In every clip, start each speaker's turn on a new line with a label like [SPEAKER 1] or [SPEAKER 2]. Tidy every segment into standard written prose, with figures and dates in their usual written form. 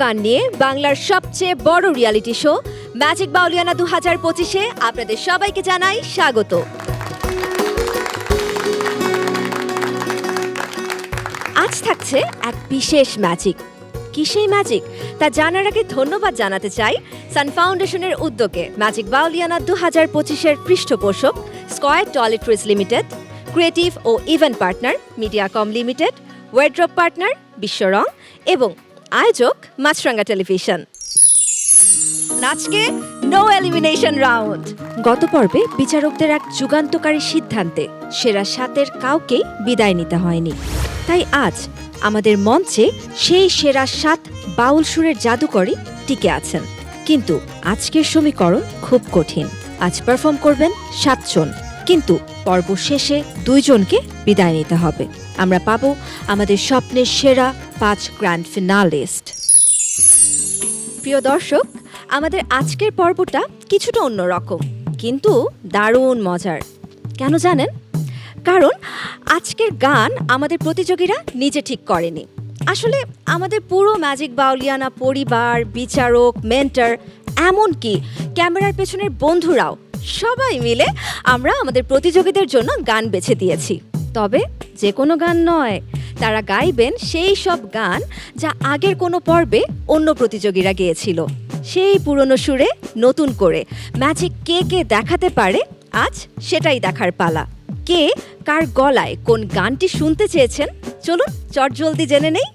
[SPEAKER 1] গান নিয়ে বাংলার সবচেয়ে বড় রিয়েলিটি শো ম্যাজিক বাউলিয়ানা 2025-এ আপনাদের সবাইকে জানাই স্বাগত। আজ থাকছে এক বিশেষ ম্যাজিক। কি সেই ম্যাজিক তা জানার আগে ধন্যবাদ জানাতে চাই সান ফাউন্ডেশনের উদ্যোগে ম্যাজিক বাউলিয়ানা 2025-এর পৃষ্ঠপোষক স্কয়ার টয়লেট্রিজ লিমিটেড, ক্রিয়েটিভ ও event partner Mediacom Limited, wardrobe partner Bishworang এবং আয়োজক মাছরাঙ্গা টেলিভিশন। আজকে নো এলিমিনেশন রাউন্ড। গত পর্বে বিচারকদের এক যুগান্তকারী সিদ্ধান্তে সেরা 7-এর কাউকেই বিদায় নিতে হয়নি। তাই আজ আমাদের মঞ্চে সেই সেরা 7 বাউল সুরের জাদুকরই টিকে আছেন। কিন্তু আজকের সমীকরণ খুব কঠিন। আজ পারফর্ম করবেন 7 জন, কিন্তু পর্ব শেষে 2 জনকে বিদায় নিতে হবে। আমরা পাবো আমাদের স্বপ্নের সেরা 5 গ্র্যান্ড ফিনালিস্ট। প্রিয় দর্শক, আমাদের আজকের পর্বটা কিছুটা অন্যরকম, কিন্তু দারুণ মজার। কেন জানেন? কারণ আজকের গান আমাদের প্রতিযোগীরা নিজে ঠিক করেনি। আসলে আমাদের পুরো ম্যাজিক বাউলিয়ানা পরিবার, বিচারক, মেন্টর, এমনকি ক্যামেরার পেছনের বন্ধুরাও সবাই মিলে আমরা আমাদের প্রতিযোগীদের জন্য গান বেছে দিয়েছি। তবে যে কোনো গান নয়, তারা গাইবেন সেই সব গান যা আগের কোনো পর্বে অন্য প্রতিযোগীরা গেয়েছিল। সেই পুরনো সুরে নতুন করে ম্যাজিক কে কে দেখাতে পারে, আজ সেটাই দেখার পালা। কে কার গলায় কোন গানটি শুনতে চেয়েছেন, চলুন চটজলদি জেনে নেই।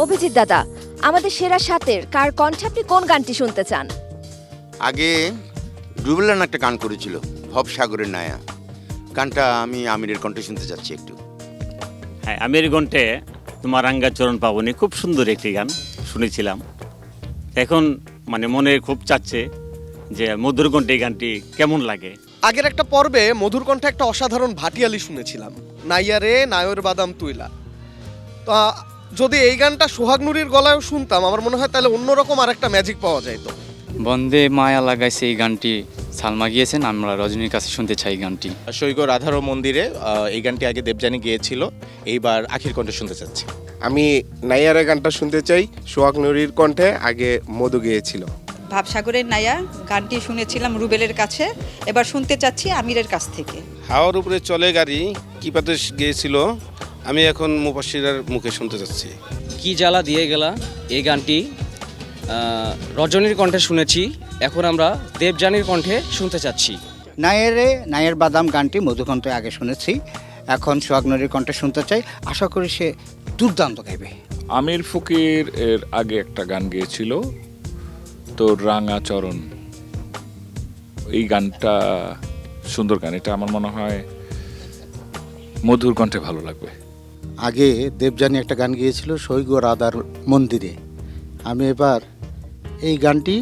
[SPEAKER 1] অভিজিৎ দাদা, আমাদের সেরা 7-এর কার কণ্ঠে আপনি কোন গানটি শুনতে চান?
[SPEAKER 2] আগে রুবেলান একটা গান করেছিল, ভবসাগরের নায়া। গানটা আমি আমিরের কণ্ঠে শুনতে চাচ্ছি একটু।
[SPEAKER 3] হ্যাঁ, আমির কণ্ঠে তোমার রাঙ্গা চরণ পাবনি, খুব সুন্দর একটি গান শুনেছিলাম। এখন মনে খুব চাচ্ছে যে মধুর কণ্ঠে এই গানটি কেমন লাগে।
[SPEAKER 4] আগের একটা পর্বে মধুর কণ্ঠে একটা অসাধারণ ভাটিয়ালি শুনেছিলাম, নাইয়া রে নায়র বাদাম তুইলা। তা যদি এই গানটা সোহাগ নুরির গলায়ও শুনতাম, আমার মনে হয় তাহলে অন্যরকম আর একটা ম্যাজিক পাওয়া যাইতো।
[SPEAKER 5] বন্দে মায়া লাগাইছে এই গানটি সালমা গিয়েছেন, আমরা রজনীর কাছে শুনতে চাই গানটি।
[SPEAKER 6] সৈগ রাধারো মন্দিরে এই গানটি আগে দেবযানী গিয়েছিল, এইবার আখির কণ্ঠে শুনতে চাচ্ছি।
[SPEAKER 7] আমি নাইয়ারে গানটা শুনতে চাই, সোহাগ নুরির কণ্ঠে, আগে মধু গিয়েছিল।
[SPEAKER 8] ভাবসাগরের নায়া গানটি শুনেছিলাম রুবেলের কাছে, এবার শুনতে চাচ্ছি আমিরের কাছ থেকে।
[SPEAKER 9] হাওয়ার উপরে চলে গাড়ি কি পাতে গিয়েছিল, আমি এখন মুফাসসিরের মুখে শুনতে চাচ্ছি।
[SPEAKER 10] কি জ্বালা দিয়ে গেলা এই গানটি রজনীর কণ্ঠে শুনেছি, এখন আমরা দেবযানীর কণ্ঠে শুনতে চাচ্ছি।
[SPEAKER 11] নায়েরে নায়ের বাদাম গানটি মধুকণ্ঠে আগে শুনেছি, এখন সোহাগ নুরির কণ্ঠে শুনতে চাই। আশা করি সে দুর্দান্ত গাইবে।
[SPEAKER 12] আমির ফকির এর আগে একটা গান গেয়েছিল, তোর রাঙা চরণ। এই গানটা সুন্দর গান, এটা আমার মনে হয় মধুর কণ্ঠে ভালো লাগবে।
[SPEAKER 11] আগে দেবযানী একটা গান গিয়েছিল, সৈগ রাধার মন্দিরে। আমি এবার এই গানটি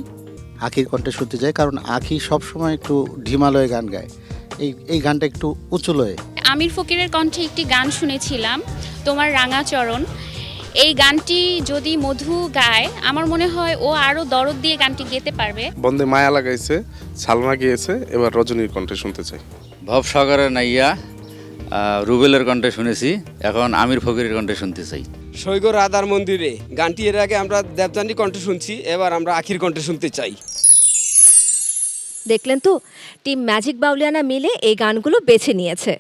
[SPEAKER 11] আখির কণ্ঠে শুনতে চাই, কারণ আখি সবসময় একটু ঢিমালয়ে গান গায়, এই গানটা একটু উঁচু লয়ে।
[SPEAKER 13] আমির ফকিরের কণ্ঠে একটি গান শুনেছিলাম, তোমার রাঙা চরণ। এই গানটি যদি মধু গায়, আমার মনে হয় ও আরো দরদ দিয়ে গানটি গেতে পারবে।
[SPEAKER 7] বন্দে মায়া লাগাইছে, সালমা গিয়েছে, এবার রজনীর কণ্ঠে শুনতে চাই।
[SPEAKER 5] ভবসাগরের নাইয়া রুবেলের কণ্ঠে শুনেছি, এখন আমির ফকিরের কণ্ঠে শুনতে চাই।
[SPEAKER 10] সৈগ রাধার মন্দিরে গানটি এর আগে আমরা দেবযানীর কণ্ঠে শুনছি, এবার আমরা আখির কণ্ঠে শুনতে চাই।
[SPEAKER 1] দেখলেন তো, টিম ম্যাজিক বাউলিয়ানা মিলে এই গানগুলো বেছে নিয়েছে।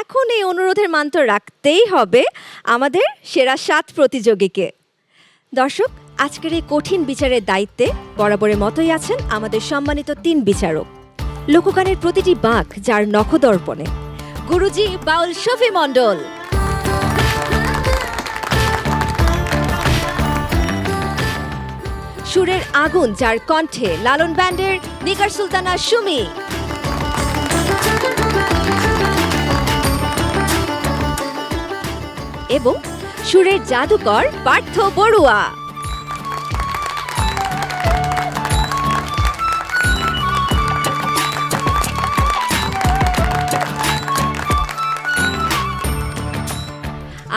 [SPEAKER 1] এখন এই অনুরোধের মান তো রাখতেই হবে আমাদের সেরা 7 প্রতিযোগীকে। দর্শক, আজকের এই কঠিন বিচারের দায়িত্বে বরাবরের মতোই আছেন আমাদের সম্মানিত 3 বিচারক। লোকগানের প্রতিটি বাঁক যার নখদর্পণে, গুরুজি বাউল শফি মণ্ডল, সুরের আগুন যার কণ্ঠে লালন ব্যান্ডের নিগার সুলতানা সুমি, এবং সুরের জাদুকর পার্থ বড়ুয়া।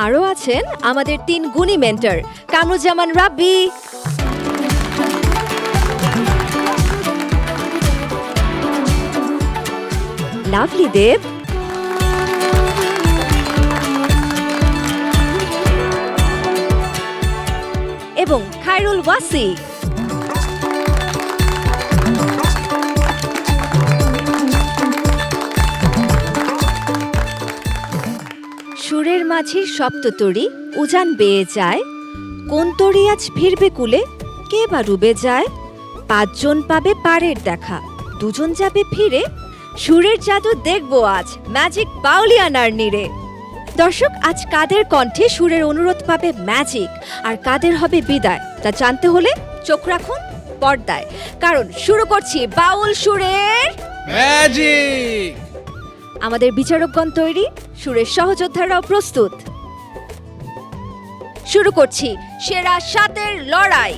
[SPEAKER 1] আরও আছেন আমাদের 3 গুণী মেন্টর, কামরুজ্জামান রাব্বি, লাভলি দেব, এবং খায়রুল ওয়াসি। সুরের মাঝির সপ্ততরী উজান বেয়ে যায়, কোন তরী আজ ফিরবে কুলে, কে বা ডুবে যায়। 5 জন পাবে পারের দেখা, 2 জন যাবে ফিরে, সুরের জাদু দেখবো আজ ম্যাজিক বাউলিয়ানার নীড়ে। দর্শক, আজ কাদের কণ্ঠে সুরের অনুরোধ পাবে ম্যাজিক, আর কাদের হবে বিদায়, তা জানতে হলে চোখ রাখুন পর্দায়, কারণ শুরু করছি বাউল সুরের
[SPEAKER 4] ম্যাজিক।
[SPEAKER 1] আমাদের বিচারকগণ তৈরি, সুরের সহযোদ্ধারাও প্রস্তুত। শুরু করছি সেরা 7-এর লড়াই।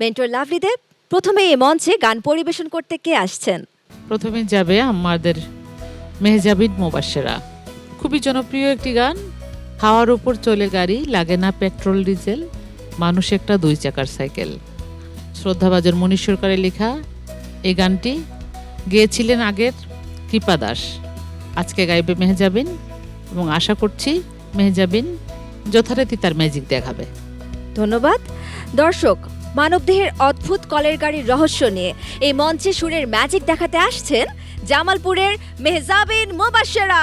[SPEAKER 1] মেন্টর লাভলি দেব, প্রথমে এই মঞ্চে গান পরিবেশন করতে কে আসছেন?
[SPEAKER 14] প্রথমে যাবে আমাদের মেহজাবিন মুবাশশিরা। খুবই জনপ্রিয় একটি গান। হাওয়ার উপর চলে গাড়ি, লাগে না পেট্রোল ডিজেল, মানুষ একটা 2 চাকার সাইকেল। শ্রদ্ধাভাজন মনীষ সরকারের লেখা এই গানটি গেয়েছিলেন আগের কৃপা দাস। আজকে গাইবে মেহজাবিন এবং আশা করছি মেহজাবিন যথারীতি তার ম্যাজিক দেখাবে।
[SPEAKER 1] ধন্যবাদ। দর্শক, মানবদেহের অদ্ভুত কলের গাড়ির রহস্য নিয়ে এই মঞ্চে সুরের ম্যাজিক দেখাতে আসছেন জামালপুরের মেহজাবিন মুবাশশিরা।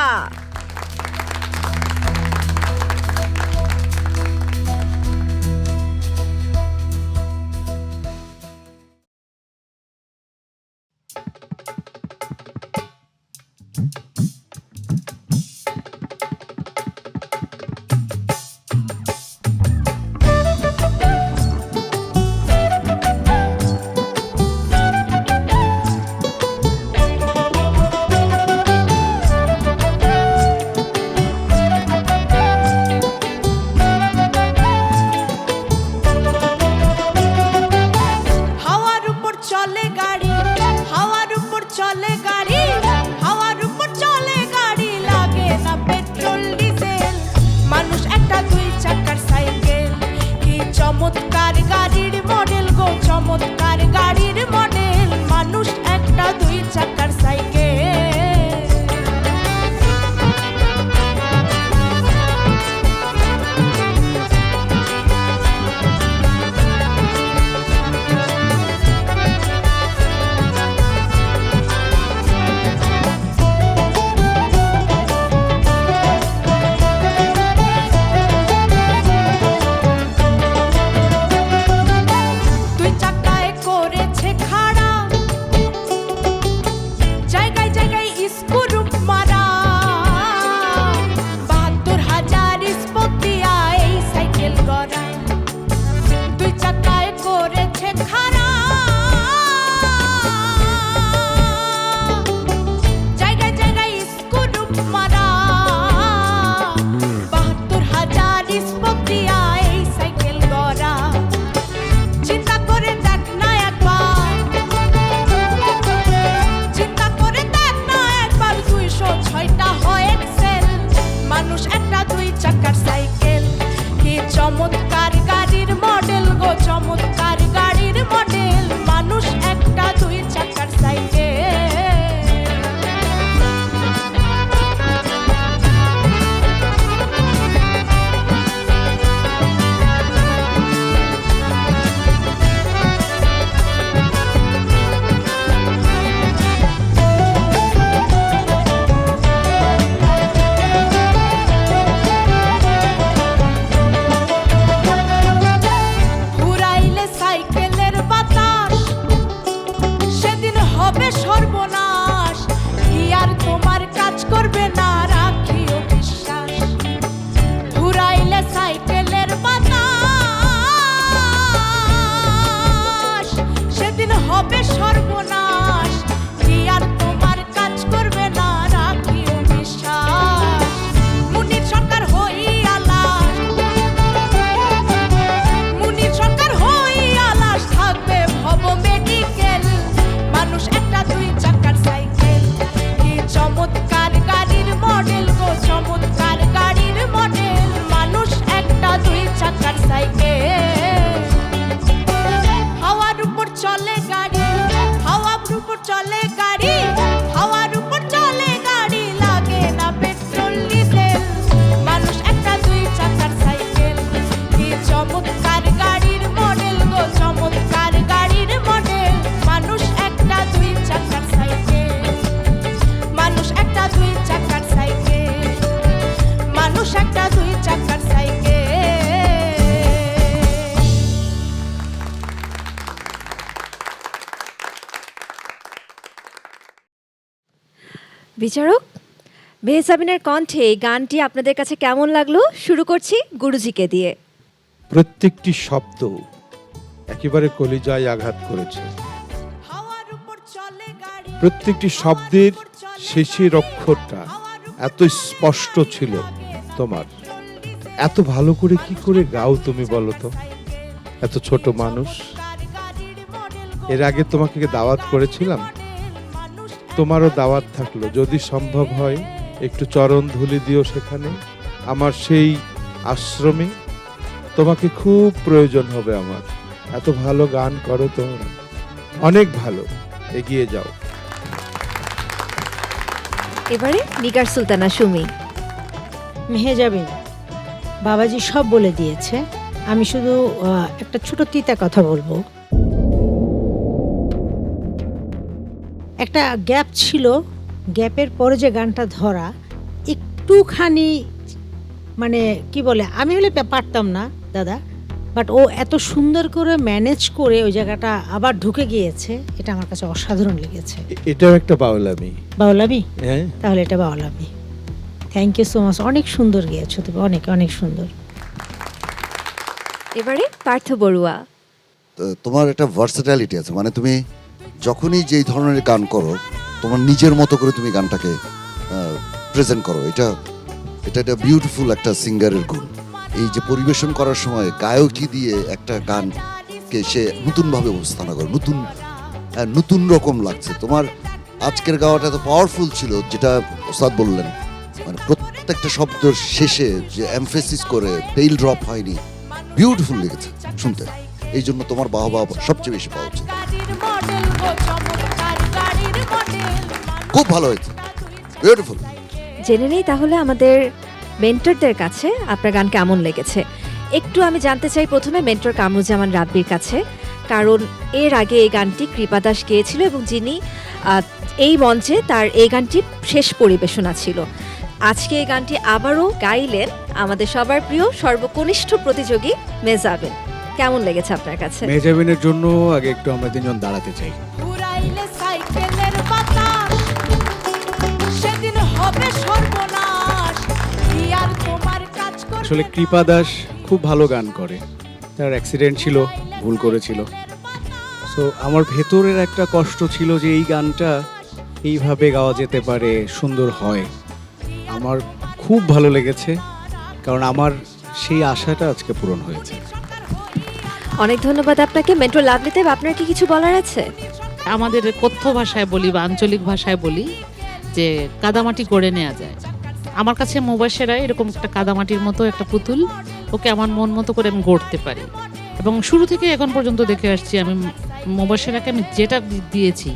[SPEAKER 1] বিচারক, মেহজাবিনের কণ্ঠে এই গানটি আপনাদের কাছে কেমন লাগলো? শুরু করছি গুরুজিকে দিয়ে।
[SPEAKER 15] প্রত্যেকটি শব্দ একেবারে কলিজায় আঘাত করেছে। প্রত্যেকটি শব্দের শেষের অক্ষরটা এত স্পষ্ট ছিল তোমার। এত ভালো করে কি করে গাও তুমি বলো তো? এত ছোট মানুষ। এর আগে তোমাকে দাওয়াত করেছিলাম, তোমারও দাওয়াত থাকলো, যদি সম্ভব হয় একটু চরণ ধুলি দিও সেখানে, আমার সেই আশ্রমে। তোমাকে খুব প্রয়োজন হবে আমার। এত ভালো গান করো তোমরা, অনেক ভালো, এগিয়ে যাও।
[SPEAKER 1] এবারে নিগার সুলতানা সুমি।
[SPEAKER 16] মেহেজাবিন, বাবাজি সব বলে দিয়েছে, আমি শুধু একটা ছোট তিতা কথা বলবো। একটা গ্যাপ ছিল, গ্যাপের পরে যে গানটা ধরা একটুখানি মানে কি বলে, আমি হলে পারতাম না দাদা, বাট ও এত সুন্দর করে ম্যানেজ করে ওই জায়গাটা আবার ঢুকে গিয়েছে, এটা আমার কাছে অসাধারণ লেগেছে।
[SPEAKER 15] এটাও একটা বাউলামি।
[SPEAKER 16] বাউলামি?
[SPEAKER 15] হ্যাঁ,
[SPEAKER 16] তাহলে এটা বাউলামি। থ্যাংক ইউ সো মাচ, অনেক সুন্দর গিয়েছো তুমি, অনেক অনেক সুন্দর।
[SPEAKER 1] এবারে পার্থ বড়ুয়া।
[SPEAKER 17] তোমার একটা ভার্সেটালিটি আছে, মানে তুমি যখনই যেই ধরনের গান করো তোমার নিজের মতো করে তুমি গানটাকে প্রেজেন্ট করো। এটা একটা বিউটিফুল একটা সিঙ্গারের গুণ। এই যে পরিবেশন করার সময় গায়কী দিয়ে একটা গানকে সে নতুনভাবে উপস্থাপনা করে, নতুন রকম লাগছে। তোমার আজকের গাওয়াটা এত পাওয়ারফুল ছিল, যেটা ওস্তাদ বললেন, মানে প্রত্যেকটা শব্দের শেষে যে এমফেসিস করে টেইল ড্রপ হয়নি, বিউটিফুল লেগেছে শুনতে। এই জন্য তোমার বাহবা সবচেয়ে বেশি পাওয়া উচিত। খুব ভালো হয়েছে, বিউটিফুল।
[SPEAKER 1] জেনে নেই তাহলে আমাদের মেন্টরদের কাছে আপনার গান কেমন লেগেছে। একটু আমি জানতে চাই প্রথমে মেন্টর কামরুজ্জামান রাব্বির কাছে, কারণ এর আগে এই গানটি কৃপা দাস গেয়েছিল এবং যিনি এই মঞ্চে তার এই গানটি শেষ পরিবেশনা ছিল। আজকে এই গানটি আবারও গাইলেন আমাদের সবার প্রিয় সর্বকনিষ্ঠ প্রতিযোগী মেহজাবিন। কেমন লেগেছে আপনার কাছে?
[SPEAKER 18] মেহজাবিনের জন্য আগে একটু আমরা তিনজন দাঁড়াতে চাই। আসলে কৃপা দাস খুব ভালো গান করে, তার অ্যাক্সিডেন্ট ছিল, ভুল করেছিল। সো আমার ভেতরের একটা কষ্ট ছিল যে এই গানটা এইভাবে গাওয়া যেতে পারে, সুন্দর হয়। আমার খুব ভালো লেগেছে, কারণ আমার সেই আশাটা আজকে পূরণ হয়েছে।
[SPEAKER 1] অনেক ধন্যবাদ আপনাকে। মেন্টর লাভলিদেব, আপনার কি কিছু বলার আছে?
[SPEAKER 14] আমাদের কথ্য ভাষায় বলি বা আঞ্চলিক ভাষায় বলি যে কাদামাটি করে নেওয়া যায়। আমার কাছে মুবাশশেরা এরকম একটা কাদামাটির মতো একটা পুতুল, ওকে আমার মন মতো করে আমি গড়তে পারি। এবং শুরু থেকে এখন পর্যন্ত দেখে আসছি আমি মুবাশশেরাকে আমি যেটা দিয়েছি,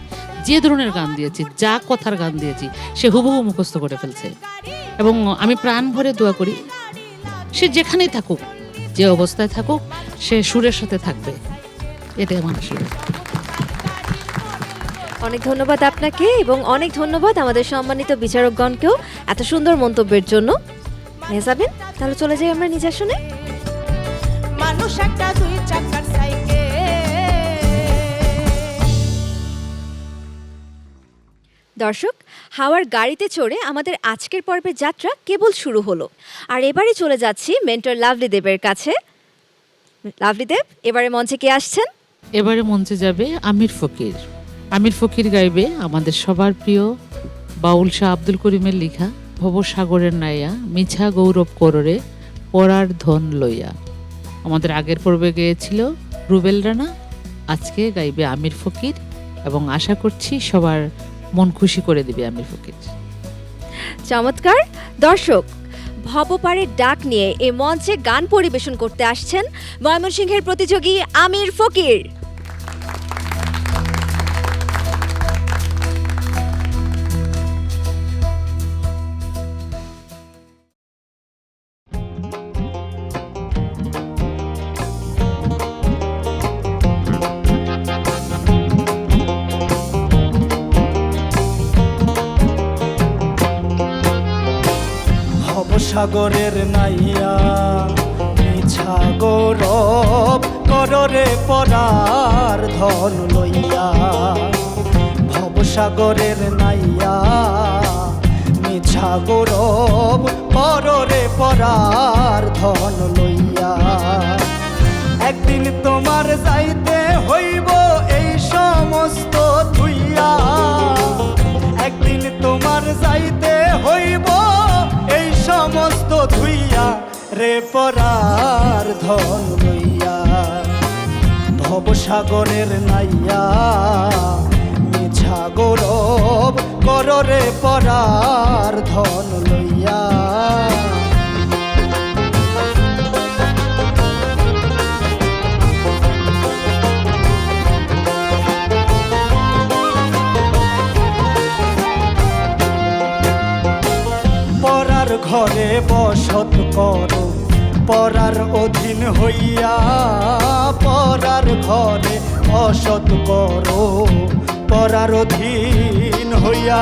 [SPEAKER 14] যে ধরনের গান দিয়েছি, যা কথার গান দিয়েছি, সে হুবহু মুখস্থ করে ফেলছে। এবং আমি প্রাণ ভরে দোয়া করি সে যেখানেই থাকুক, যে অবস্থায় থাকুক, সে সুরের সাথে থাকবে, এটাই আমার আশীর্বাদ।
[SPEAKER 1] অনেক ধন্যবাদ আপনাকে এবং অনেক ধন্যবাদ আমাদের সম্মানিত বিচারকগণকেও এত সুন্দর মন্তব্যের জন্য। মেহজাবিন, তাহলে চলে যাই আমরা নিজ আসনে।
[SPEAKER 19] মানুষ একটা দুই চাকার সাইকেল।
[SPEAKER 1] দর্শক, হাওয়ার গাড়িতে চড়ে আমাদের আজকের পর্বের যাত্রা কেবল শুরু হলো। আর এবারে চলে যাচ্ছি মেন্টর লাভলিদেবের কাছে। লাভলিদেব, এবারে মঞ্চে কে আসছেন?
[SPEAKER 14] এবারে মঞ্চে যাবে আমির ফকির। আমির ফকির গাইবে আমাদের সবার প্রিয় বাউল শাহ আব্দুল করিমের লেখা ভবসাগরের নাইয়া মিছা গৌরব কররে পরার ধন লইয়া। আমাদের আগের পর্বে গেয়েছিল রুবেল রানা, আজকে গাইবে আমির ফকির এবং আশা করছি সবার মন খুশি করে দিবে আমির ফকির।
[SPEAKER 1] চমৎকার। দর্শক, ভবপাড়ের ডাক নিয়ে এই মঞ্চে গান পরিবেশন করতে আসছেন ময়মনসিংহের প্রতিযোগী আমির ফকির।
[SPEAKER 19] সাগরের নাইয়া মিছা গৌরব কররে পরার ধন লইয়া। ভবসাগরের নাইয়া মিছা গৌরব পররে পরার ধন লইয়া একদিন তোমার যাইতে হইব এই সমস্ত ধুইয়া একদিন তোমার যাইতে হইব এই সমস্ত ধুইয়া রে পরার ধন লইয়া ভবসাগরের নাইয়া মিছা গৌরব কররে পরার ধন লইয়া পরার ঘরে বসত করো পরার অধীন হইয়া পরার ঘরে বসত করো পরার অধীন হইয়া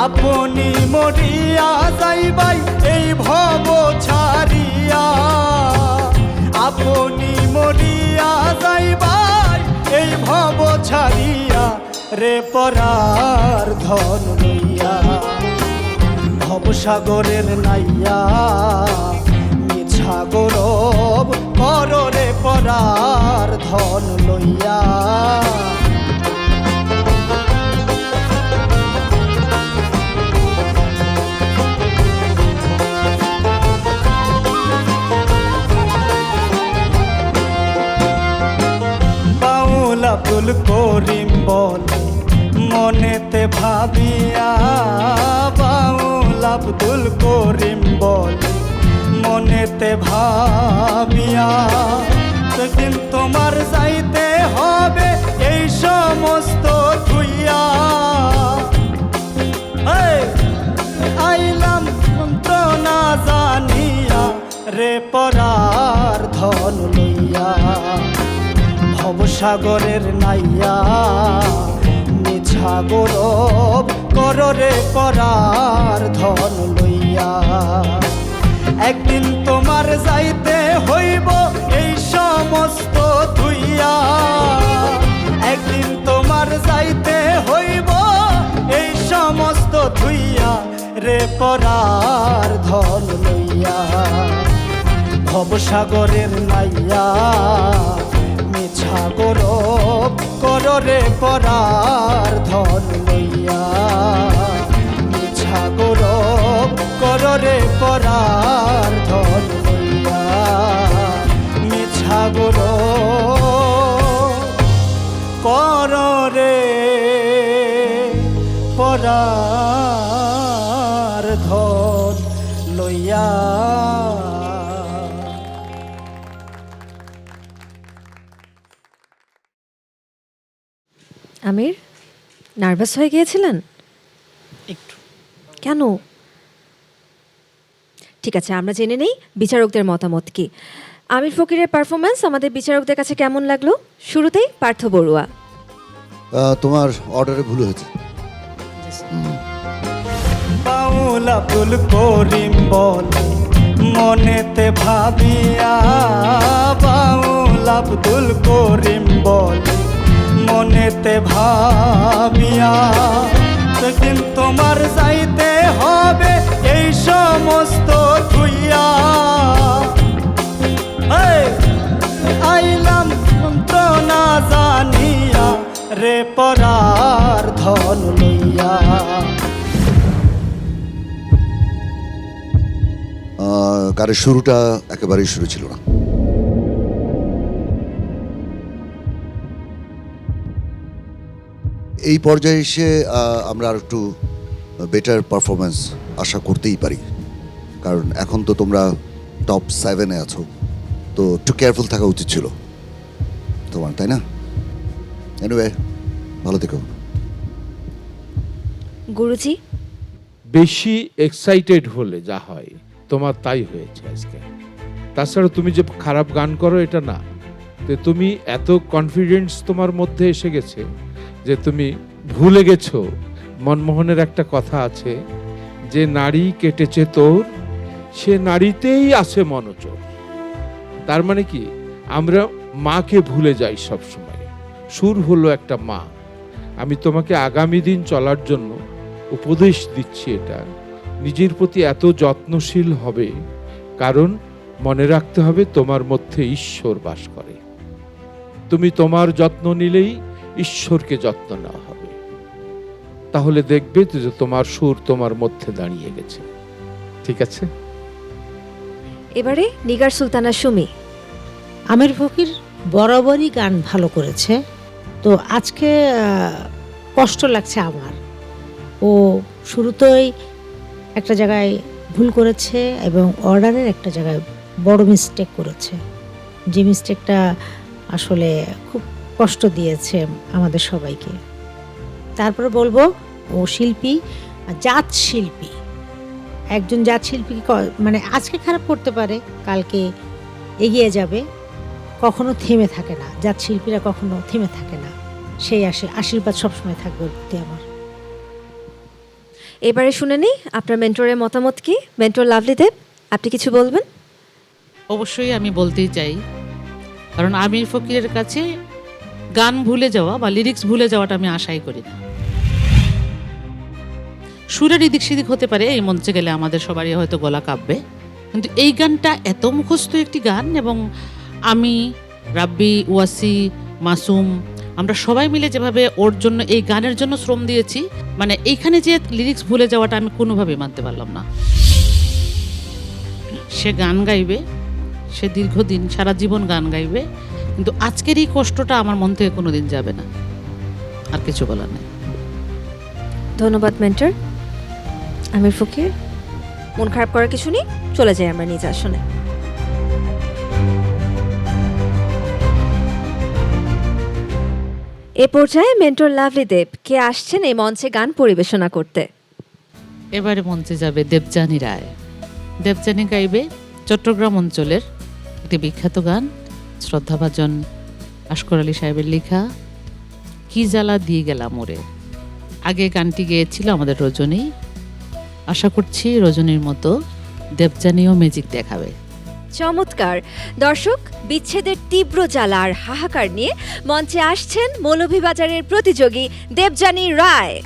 [SPEAKER 19] আপনি মরিয়া যাইবাই এই ভব ছাড়িয়া আপনি মরিয়া যাইবাই এই ভব ছাড়িয়া রে পরার ধন লইয়া ভবসাগরের নাইয়া মিছা গৌরব কররে পরার ধন লইয়া বাউল আব্দুল করিম বলে মনেতে ভাবিয়া বাউল আব্দুল করিম বলে মনেতে ভাবিয়া সেদিন তোমার যাইতে হবে এই সমস্ত ধুইয়া আইলাম না জানিয়া রে পরার ধন লইয়া ভবসাগরের নাইয়া মিছা গৌরব কররে পরার ধন লইয়া একদিন তোমার যাইতে হইব এই সমস্ত ধুইয়া একদিন তোমার যাইতে হইব এই সমস্ত ধুইয়া রে পরার ধন লইয়া ভবসাগরের নাইয়া মিছা গৌরব কররে পরার ধন লইয়া মিছা গৌরব কররে পরার ধন লইয়া মিছা গৌরব কররে পরার ধন লইয়া
[SPEAKER 1] আমির নার্ভাস হয়ে গিয়েছিলেন
[SPEAKER 8] একটু
[SPEAKER 1] কেন? ঠিক আছে, আমরা জেনে নেই বিচারকদের মতামত কি। আমির ফকিরের পারফরমেন্স আমাদের বিচারকদের কাছে কেমন লাগলো? শুরুতেই পার্থ বড়ুয়া।
[SPEAKER 17] তোমার অর্ডারে ভুল হয়েছে।
[SPEAKER 19] বাউল আব্দুল করিম বলে মনেতে ভাবিয়া বাউল আব্দুল করিম বলে মনেতে ভাবিয়া সেদিন তোমার যাইতে হবে এই সমস্ত ধুইয়া আইলাম না জানিয়া রে পরার ধন লইয়া
[SPEAKER 17] গানের শুরুটা একেবারেই শুরু ছিল না। এই পর্যায়ে এসে আমরা আর একটু বেটার পারফরমেন্স আশা করতেই পারি, কারণ এখন তো তোমরা টপ 7-এ আছো, তো একটু কেয়ারফুল থাকা উচিত ছিল তোমার, তাই না? এনিওয়ে, ভালো থেকো।
[SPEAKER 1] গুরুজি,
[SPEAKER 15] বেশি এক্সাইটেড হলে যা হয় তোমার তাই হয়েছে আজকে। তাছাড়া তুমি যে খারাপ গান করো এটা না, তো তুমি এত কনফিডেন্স তোমার মধ্যে এসে গেছে যে তুমি ভুলে গেছো মনমোহনের একটা কথা আছে যে নারী কেটেছে তোর, সে নারীতেই আছে মনোযোগ। তার মানে কি, আমরা মাকে ভুলে যাই সব সময়। সুর হলো একটা মা। আমি তোমাকে আগামী দিন চলার জন্য উপদেশ দিচ্ছি, এটা নিজের প্রতি এত যত্নশীল হবে, কারণ মনে রাখতে হবে তোমার মধ্যে ঈশ্বর বাস করে। তুমি তোমার যত্ন নিলেই ঈশ্বরকে যত্ন নেওয়া হবে। তাহলে দেখবে যে তোমার সুর তোমার মধ্যে দাঁড়িয়ে গেছে। ঠিক আছে?
[SPEAKER 1] এবারে নিগার সুলতানা সুমি।
[SPEAKER 16] আমির ফকির বরাবরই গান ভালো করেছে, তো আজকে কষ্ট লাগছে আমার। ও শুরুতেই একটা জায়গায় ভুল করেছে এবং অর্ডারের একটা জায়গায় বড় মিস্টেক করেছে, যে মিস্টেকটা আসলে খুব কষ্ট দিয়েছে আমাদের সবাইকে। তারপরে বলবো ও শিল্পী, জাত শিল্পী, একজন জাত শিল্পী মানে আজকে খারাপ করতে পারে, কালকে এগিয়ে যাবে, কখনো থেমে থাকে না। জাত শিল্পীরা কখনো থেমে থাকে না, সেই আশীর্বাদ সবসময় থাকবে ওর প্রতি আমার।
[SPEAKER 1] এবারে শুনে নিই আপনার মেন্টরের মতামত কি। মেন্টর লাভলি দেব, আপনি কিছু বলবেন?
[SPEAKER 14] অবশ্যই আমি বলতেই চাই, কারণ আমির ফকিরের কাছে গান ভুলে যাওয়া বা লিরিক্স ভুলে যাওয়াটা আমি আশাই করি না। সুরের এদিক সেদিক হতে পারে, এই মঞ্চে গেলে আমাদের সবারই হয়তো গলা কাঁপবে, কিন্তু এই গানটা এত মুখস্থ একটি গান, এবং আমি, রাব্বি, ওয়াসি, মাসুম, আমরা সবাই মিলে যেভাবে ওর জন্য, এই গানের জন্য শ্রম দিয়েছি, মানে এইখানে যে লিরিক্স ভুলে যাওয়াটা আমি কোনোভাবেই মানতে পারলাম না। সে গান গাইবে, সে দীর্ঘদিন সারা জীবন গান গাইবে, কিন্তু আজকের এই কষ্টটা আমার মন থেকে কোনোদিন যাবে না। আর কিছু বলার নেই।
[SPEAKER 1] ধন্যবাদ মেন্টর। আমির ফকির, মন খারাপ করার কিছু নেই, চলে যাই আমরা নিজ আসনে। এ পর্যায়ে মেন্টর লাভলি দেব কে আসছেন এই মঞ্চে গান পরিবেশনা করতে।
[SPEAKER 14] এবারে মঞ্চে যাবে দেবযানী রায়। দেবযানী গাইবে চট্টগ্রাম অঞ্চলের একটি বিখ্যাত গান, শ্রদ্ধাভাজন আশকর আলী সাহেবের লেখা, কি জ্বালা দিয়ে গেলাম ওরে। আগে গানটি গেয়েছিল আমাদের রজনী। আশা করছি রজনীর মতো দেবযানীও ম্যাজিক দেখাবে।
[SPEAKER 1] চমৎকার। দর্শক, বিচ্ছেদের তীব্র জ্বালা আর হাহাকার নিয়ে মঞ্চে আসছেন মৌলভীবাজারের প্রতিযোগী দেবযানী রায়।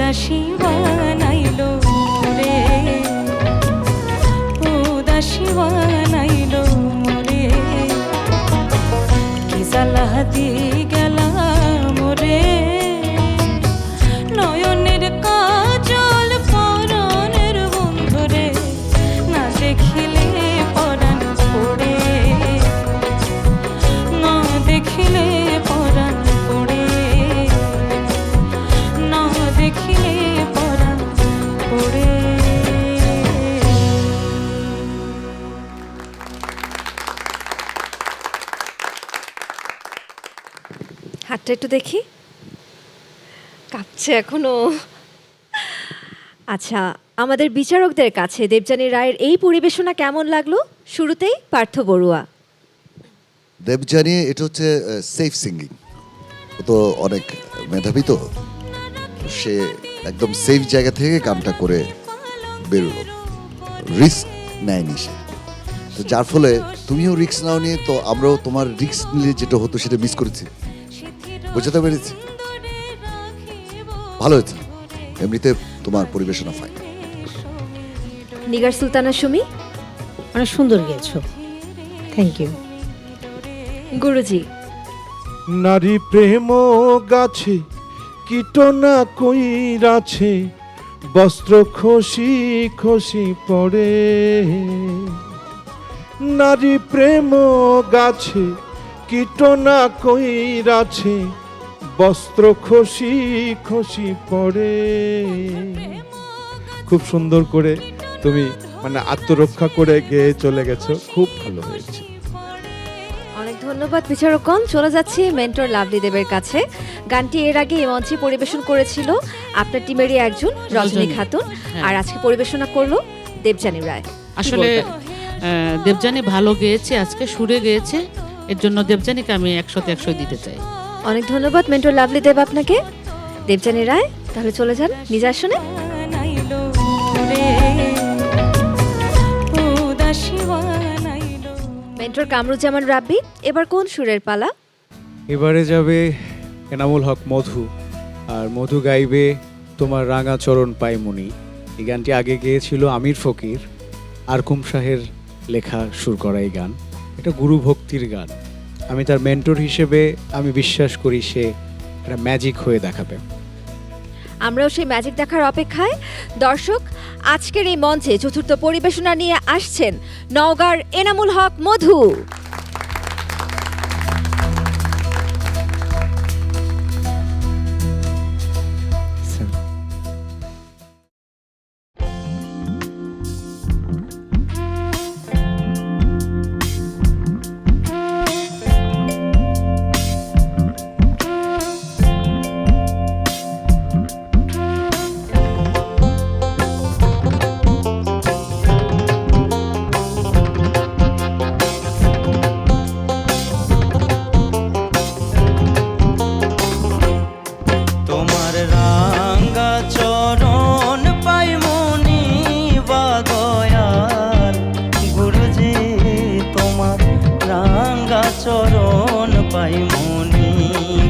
[SPEAKER 20] উদাসী বানাইলো রে, উদাসী বানাইলো মোরে, কি জ্বালা দিয়ে গেলাম রে, নয়নের কাজল পরাণের বন্ধুরে, না দেখিলে পরাণ পড়ে, না দেখিলে পরাণ পড়ে, না দেখিলে পরাণ পড়ে।
[SPEAKER 1] হাতটা একটু দেখি, কাঁপছে এখনো। আচ্ছা, আমাদের বিচারকদের কাছে দেবযানী রায়ের এই পরিবেশনা কেমন লাগলো? শুরুতেই পার্থ বড়ুয়া।
[SPEAKER 17] দেবযানী এটা হচ্ছে সেফ সিঙ্গিং, ও তো অনেক মেধাবী, তো সে একদম সেফ জায়গা থেকে গানটা করে বেরোলো, রিস্ক নেয়নি সে, তো যার ফলে তুমিও রিস্ক নাও নিয়ে, তো আমরাও তোমার রিস্ক নিলে যেটা হতো সেটা মিস করেছি, বুঝতে পেরেছি। ভালো হয়েছে, এমনিতে তোমার পরিবেশনা ফাইন।
[SPEAKER 1] নিগার সুলতানা সুমি,
[SPEAKER 16] অনেক সুন্দর গেয়েছো, থ্যাংক ইউ।
[SPEAKER 1] গুরুজি,
[SPEAKER 15] নারী প্রেম গাছে কীটনা কইরাছে, বস্ত্র খসি খসি পড়ে, নারী প্রেম গাছে কীটনা কইরাছে, বস্ত্র খসি খসি পড়ে। খুব সুন্দর করে তুমি মানে আত্মরক্ষা করে গেয়ে চলে গেছো, খুব ভালো হয়েছে।
[SPEAKER 1] অনেক ধন্যবাদ বিচারকগণ। চলে যাচ্ছি মেন্টর লাভলি দেবের কাছে। গানটি এর আগে এই মঞ্চে পরিবেশন করেছিল আপনার টিমেরই একজন রজনী খাতুন, আর আজকে পরিবেশনা করলো দেবযানী রায়।
[SPEAKER 14] আসলে দেবযানী ভালো গেয়েছে, আজকে সুরে গেয়েছে, এর জন্য দেবযানীকে আমি 100-তে 100 দিতে চাই।
[SPEAKER 1] অনেক ধন্যবাদ মেন্টর লাভলি দেব আপনাকে। দেবযানী রায়, তাহলে চলে যান নিজ আসনে। মেন্টর কামরুজ্জামান রাব্বি, এবার কোন সুরের পালা?
[SPEAKER 18] এবারে যাবে এনামুল হক মধু, আর মধু গাইবে তোমার রাঙা চরণ পাইমুনি। এই গানটি আগে গেয়েছিল আমির ফকির, আরকুম শাহের লেখা সুর করা এই গান। এটা গুরু ভক্তির গান। আমি তার মেন্টর হিসেবে আমি বিশ্বাস করি সে একটা ম্যাজিক হয়ে দেখাবে।
[SPEAKER 1] আমরাও সেই ম্যাজিক দেখার অপেক্ষায়। দর্শক, আজকের এই মঞ্চে চতুর্থ পরিবেশনা নিয়ে আসছেন নওগাঁর এনামুল হক মধু।
[SPEAKER 19] চরণ পাইমনি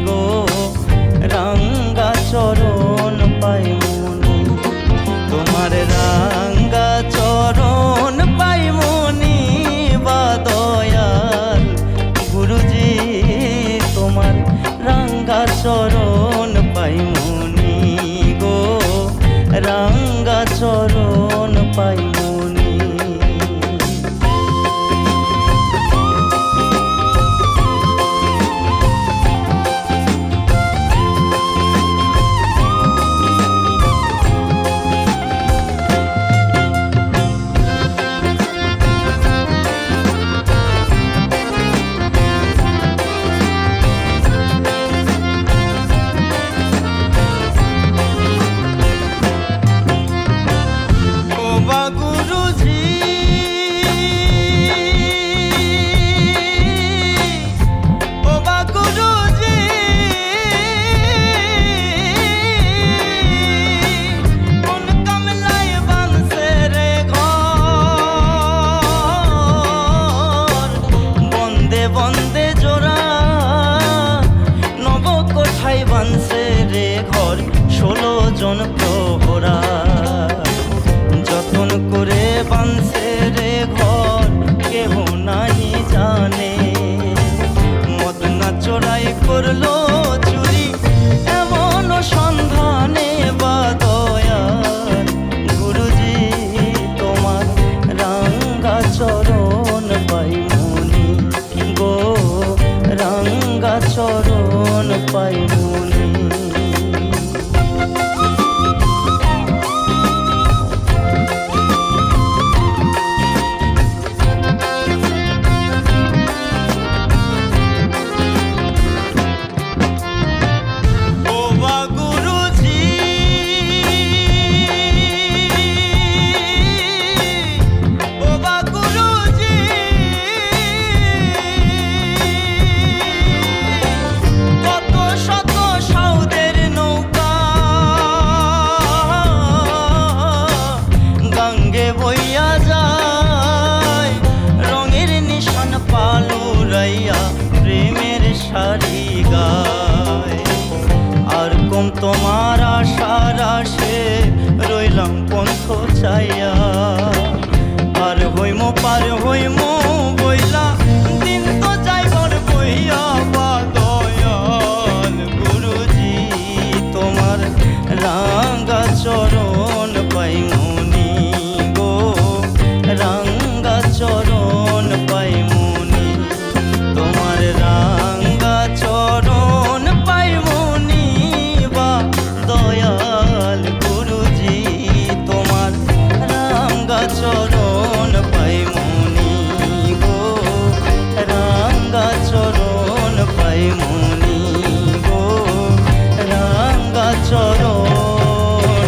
[SPEAKER 19] গো, রাঙ্গা চরণ পাইমনি, তোমার রাঙ্গা চরণ পাইমনি বা দয়াল গুরুজি, তোমার রাঙ্গা চরণ পাইমনি গো, রাঙ্গা চরণ পাইমনি। বাগু নির্জন প্রহরার যতন করে বানছে রে ঘর কেহ নাহি জানে মদনা চোরাই করলো চুরি এমন সন্ধানে বা দয়ার গুরুজি তোমার রাঙ্গা চরণ পাইমনি গো রাঙ্গা চরণ পাইমনি তোমার আশার আশে রইলাম পন্থ চাইয়া আর হইমো পার হইমো বইলা দিন তো যাইবার বইয়া বা দয়াল গুরুজি তোমার রাঙ্গা চরণ পাইমনি গো রাঙ্গা চরণ পাইমনি তোমার রাঙ্গা চরণ পাইমনি দয়াল গুরুজি তোমার রাঙ্গা চরণ পাইমনি গো রাঙ্গা চরণ পাইমনি গো রাঙ্গা চরণ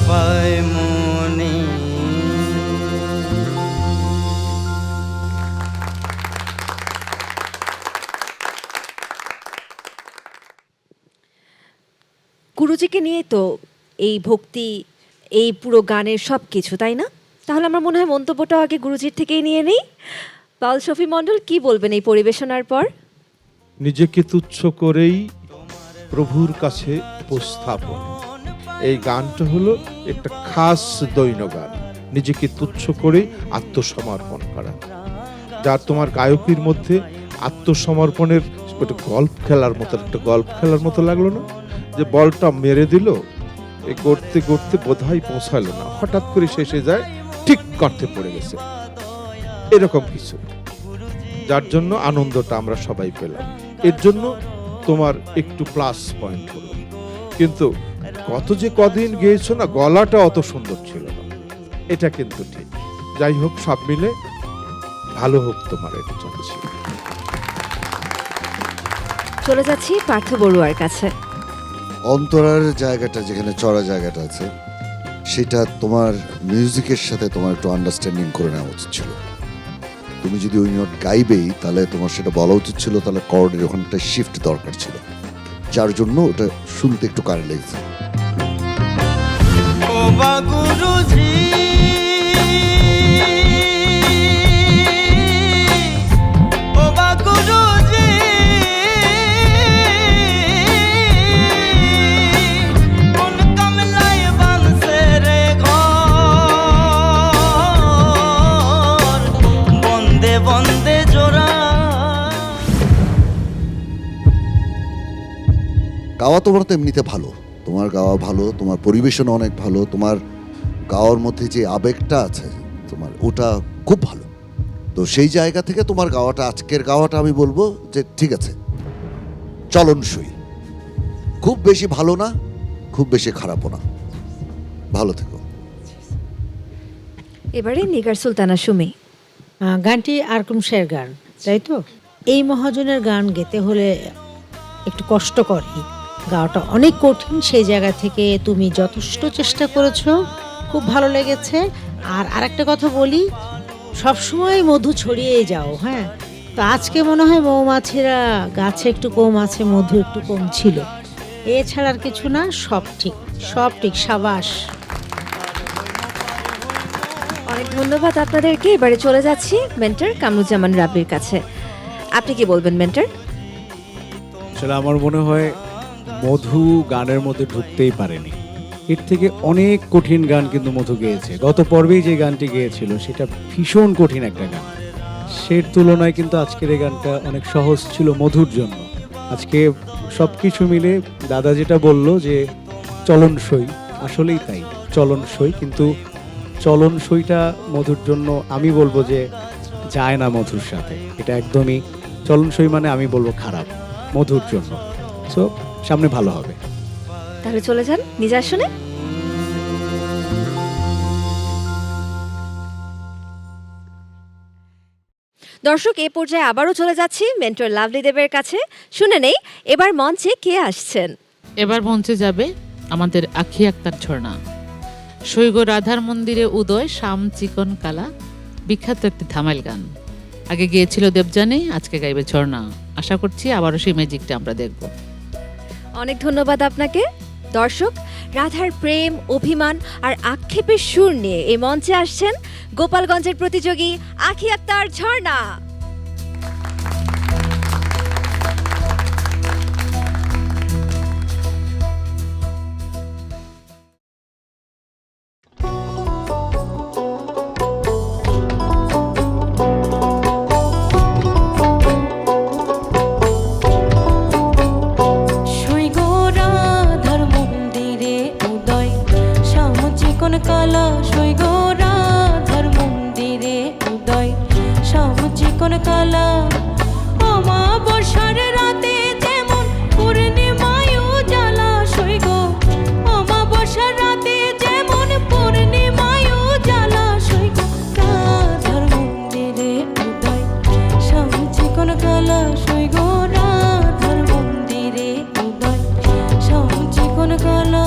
[SPEAKER 19] পাইমনি।
[SPEAKER 1] গুরুজিকে নিয়ে তো এই ভক্তি, এই পুরো গানের সব কিছু, তাই না? তাহলে আমার মনে হয় মন্তব্যটাও আগে গুরুজির থেকেই নিয়ে নেই। বাউল শফি মণ্ডল, কি বলবেন এই পরিবেশনার পর?
[SPEAKER 15] নিজেকে তুচ্ছ করেই প্রভুর কাছে উপস্থাপন, এই গানটা হলো একটা খাস দৈন গান। নিজেকে তুচ্ছ করে আত্মসমর্পণ করা, যার তোমার গায়কের মধ্যে আত্মসমর্পণের একটা গল্ফ খেলার মতো লাগলো না? যে বলটা মেরে দিল, এই গড়তে গড়তে বোধহয় পৌঁছালো না, হঠাৎ করে শেষে যায় ঠিক গর্তে পড়ে গেছে, এরকম কিছু, যার জন্য আনন্দটা আমরা সবাই পেলাম। এর জন্য তোমার একটু প্লাস পয়েন্ট হলো। কিন্তু কদিন গেয়েছো না, গলাটা অত সুন্দর ছিল না, এটা কিন্তু ঠিক। যাই হোক, সব মিলে ভালো হোক তোমার, এটা চাচ্ছি।
[SPEAKER 1] চলে যাচ্ছি পার্থ বড়ুয়ার কাছে।
[SPEAKER 17] অন্তরার জায়গাটা, যেখানে চড়া জায়গাটা আছে, সেটা তোমার মিউজিকের সাথে তোমার একটু আন্ডারস্ট্যান্ডিং করে নেওয়া উচিত ছিল। তুমি যদি ওই নোট গাইবেই, তাহলে তোমার সেটা বলা উচিত ছিল, তাহলে কর্ডের ওখানটা শিফট দরকার ছিল, যার জন্য ওটা শুনতে একটু কারে লেগেছে।
[SPEAKER 19] ও বা গুরুজি ও বা গুরুজি কোন কামলায় বানছে রে ঘর বন্দে বন্দে জোড়া।
[SPEAKER 17] গাওয়া তোমার তো এমনিতে ভালো, তোমার গাওয়া ভালো, তোমার পরিবেশন অনেক ভালো, তোমার গাওয়ার মধ্যে যে আবেগটা আছে তোমার, ওটা খুব ভালো। তো সেই জায়গা থেকে তোমার গাওয়াটা, আজকের গাওয়াটা আমি বলবো যে ঠিক আছে, চলনসই, খুব বেশি ভালো না, খুব বেশি খারাপও না, ভালো থেকো।
[SPEAKER 1] এবারে নিগার সুলতানা সুমি।
[SPEAKER 16] গানটি আরকুম শের গান, তাই তো? এই মহাজনের গান গেতে হলে একটু কষ্টকরই, গাওয়াটা অনেক কঠিন। সেই জায়গা থেকে তুমি যথেষ্ট চেষ্টা করেছো, খুব ভালো লেগেছে। আর আরেকটা কথা বলি, সবসময় মধু ছড়িয়ে যাও, হ্যাঁ? তো আজকে মনে হয় মৌমাছিরা গাছে একটু কম আছে, মধু একটু কম ছিল, এছাড়া আর কিছু না, সব ঠিক, সব ঠিক, সাবাস।
[SPEAKER 1] অনেক ধন্যবাদ আপনাদেরকে। এবারে চলে যাচ্ছি মেন্টর কামরুজ্জামান রাব্বির কাছে। আপনি কি বলবেন মেন্টর?
[SPEAKER 18] আসলে আমার মনে হয় মধু গানের মধ্যে ঢুকতেই পারেনি, এর থেকে অনেক কঠিন গান কিন্তু মধু গেয়েছে। গত পর্বেই যে গানটি গেয়েছিল সেটা ভীষণ কঠিন একটা গান, সের তুলনায় কিন্তু আজকের এই গানটা অনেক সহজ ছিল মধুর জন্য। আজকে সব কিছু মিলে দাদা যেটা বললো যে চলনসই, আসলেই তাই, চলনসই, কিন্তু চলনসইটা মধুর জন্য আমি বলবো যে যায় না মধুর সাথে। এটা একদমই চলনসই মানে আমি বলবো খারাপ মধুর জন্য। সো সামনে ভালো হবে।
[SPEAKER 1] তাহলে চলে যান নিজ আসনে। দর্শক, এ পর্যায়ে আবারও চলে যাচ্ছি মেন্টর লাভলি দেবের কাছে। শুনে নেই এবার মঞ্চে কে আসছেন।
[SPEAKER 14] এবার মঞ্চে যাবে আমাদের আখি আক্তার ঝর্ণা। সৈগ রাধার মন্দিরে উদয়, শাম চিকন কালা, বিখ্যাত একটি ধামাইল গান। আগে গিয়েছিল দেবযানী, আজকে গাইবে ঝর্ণা। আশা করছি আবারও সেই ম্যাজিকটা আমরা দেখব।
[SPEAKER 1] অনেক ধন্যবাদ আপনাকে। দর্শক, রাধার প্রেম, অভিমান আর আক্ষেপের সুর নিয়ে এই মঞ্চে আসছেন গোপালগঞ্জের প্রতিযোগী আখি আক্তার ঝর্ণা।
[SPEAKER 20] কালা সৈগ রাধার মন্দিরে উদয়, শাম চিকন কালা, অমাবস্যার রাতে যেমন পূর্ণিমায় উজালা সৈগ, অমাবস্যার রাতে যেমন পূর্ণিমায় উজালা সৈগ, রাধার মন্দিরে উদয়, শাম চিকন কালা সৈগ রাধার মন্দিরে উদয়, শাম চিকন কালা।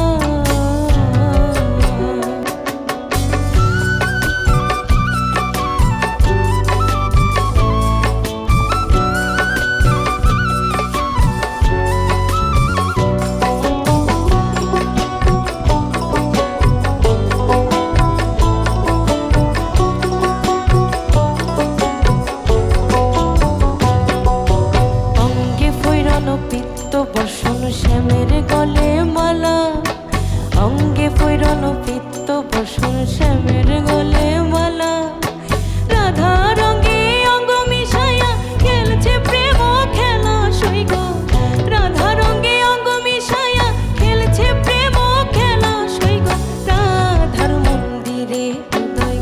[SPEAKER 20] শ্যামের গলে মালা, অঙ্গে ফৈরন পিত্ত বসন শ্যামের গলে মালা, রাধা রঙে অঙ্গ মিশাইয়া খেলছে প্রেম খেলা সৈগ, রাধা রঙে অঙ্গ মিশাইয়া খেলছে প্রেম খেলা সৈগ, রাধার মন্দিরে উদয়,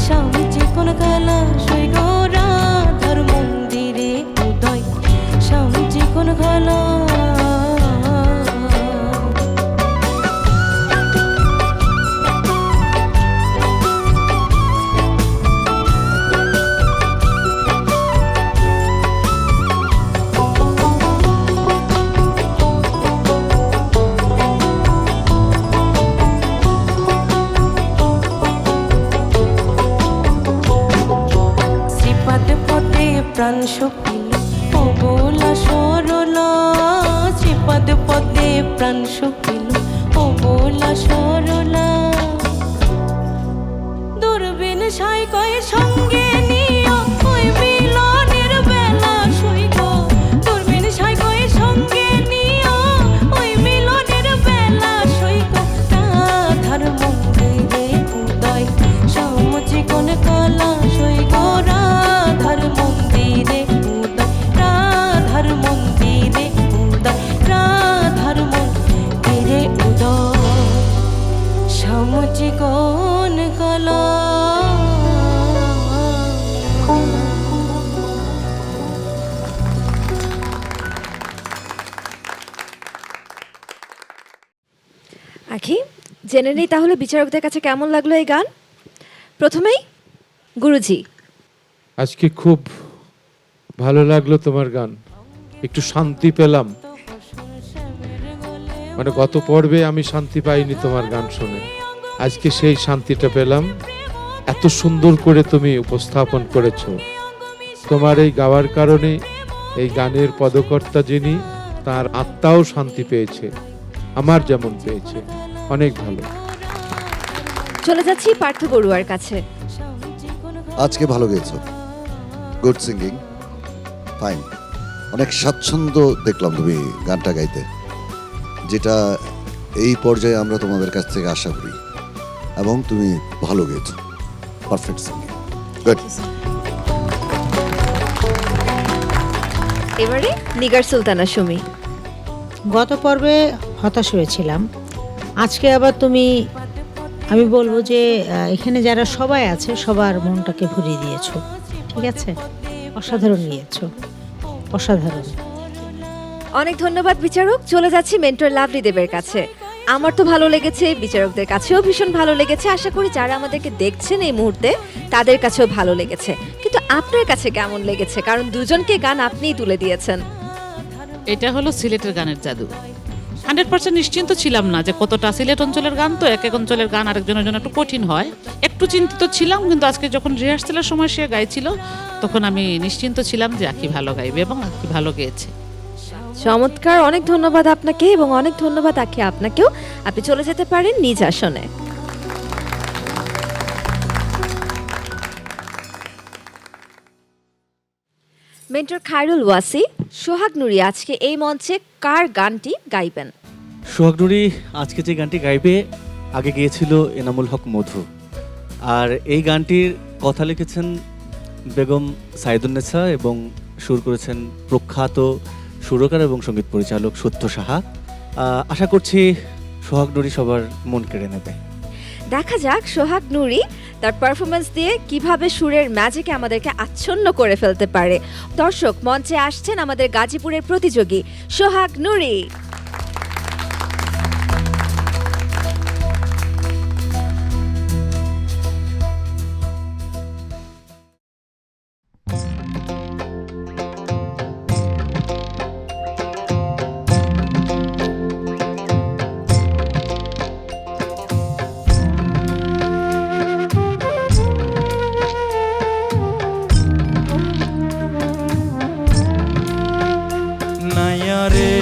[SPEAKER 20] শাম চিকন কালা সৈগ, রাধার মন্দিরে উদয়, শাম চিকন কালা। প্রাণ সকিল অবলা সরলা, শ্রীপদ পদে প্রাণ সকিল অবলা সরলা, দূরবীন সাই কয়ে সঙ্গে নিও ওই মিলনের বেলা সৈগ, দূরবীন সাই কয়ে সঙ্গে নিও ওই মিলনের বেলা সৈগ, রাধার মন্দিরে উদয়, শাম চিকন কালা সৈগ, রাধার মন্দিরে উদয়, রাধার মন্দিরে উদয়, রাধার মন্দিরে উদয়, শাম চিকন কালা।
[SPEAKER 1] আখি, জেনে নেই তাহলে বিচারকদের কাছে কেমন লাগলো এই গান। প্রথমেই গুরুজি।
[SPEAKER 15] আজকে খুব ভালো লাগলো তোমার গান, একটু শান্তি পেলাম। মানে গত পর্বে আমি শান্তি পাইনি তোমার গান শুনে, আজকে সেই শান্তিটা পেলাম। এত সুন্দর করে তুমি উপস্থাপন করেছো। তোমার এই গাওয়ার কারণে এই গানের পদকর্তা যিনি, তার আত্মাও শান্তি পেয়েছে, আমার যেমন পেয়েছে। অনেক ভালো।
[SPEAKER 1] চলে যাচ্ছি পার্থ বড়ুয়ার কাছে।
[SPEAKER 17] আজকে ভালো গেয়েছো, গুড সিঙ্গিং, ফাইন। অনেক স্বাচ্ছন্দ্য দেখলাম তুমি গানটা গাইতে, যেটা এই পর্যায়ে আমরা তোমাদের কাছ থেকে আশা করি, এবং তুমি ভালো গেয়েছো, পারফেক্ট সিঙ্গিং, গুড।
[SPEAKER 1] এবারে নিগার সুলতানা সুমি।
[SPEAKER 16] গত পর্বে হতাশ হয়েছিলাম, আজকে আবার তুমি, আমি বলবো যে এখানে যারা সবাই আছে সবার মনটাকে ভরিয়ে দিয়েছো, ঠিক আছে, অসাধারণ নিয়েছো, অসাধারণ।
[SPEAKER 1] অনেক ধন্যবাদ বিচারক। চলে যাচ্ছি মেন্টর লাভলি দেবের কাছে। আমার তো ভালো লেগেছে, বিচারকদের কাছেও ভীষণ ভালো লেগেছে, আশা করি যারা আমাদেরকে দেখছেন এই মুহূর্তে তাদের কাছেও ভালো লেগেছে। কিন্তু আপনার কাছে কেমন লেগেছে? কারণ দুজনকে গান আপনিই তুলে দিয়েছেন।
[SPEAKER 14] এটা হলো সিলেটের গানের জাদু। 100% নিশ্চিন্ত ছিলাম না যে কতটা, সিলেট অঞ্চলের গান তো এক এক অঞ্চলের গান আরেকজনের জন্য একটু কঠিন হয়, একটু চিন্তিত ছিলাম। কিন্তু আজকে যখন রিহার্সালের সময় সে গাইছিল তখন আমি নিশ্চিন্ত ছিলাম যে আঁকি ভালো গাইবে এবং আঁকি ভালো গেয়েছে।
[SPEAKER 1] চমৎকার, অনেক ধন্যবাদ আপনাকে এবং অনেক ধন্যবাদ আঁকি আপনাকেও। আপনি চলে যেতে পারেন নিজ আসনে। মেন্টর খায়রুল ওয়াসি, সোহাগ নুরি আজকে এই মঞ্চে কার গানটি গাইবেন?
[SPEAKER 21] সোহাগ নুরি আজকে যে গানটি গাইবে আগে গিয়েছিল এনামুল হক মধু, আর এই গানটির কথা লিখেছেন বেগম সাইদুন্নেসা এবং সুর করেছেন প্রখ্যাত সুরকার এবং সঙ্গীত পরিচালক সত্য সাহা। আশা করছি সোহাগ নুরি সবার মন কেড়ে নেবে।
[SPEAKER 1] দেখা যাক সোহাগ নুরি তার পারফরমেন্স দিয়ে কিভাবে সুরের ম্যাজিকে আমাদেরকে আচ্ছন্ন করে ফেলতে পারে। দর্শক, মঞ্চে আসছেন আমাদের গাজীপুরের প্রতিযোগী সোহাগ নুরি।
[SPEAKER 19] নাইয়া রে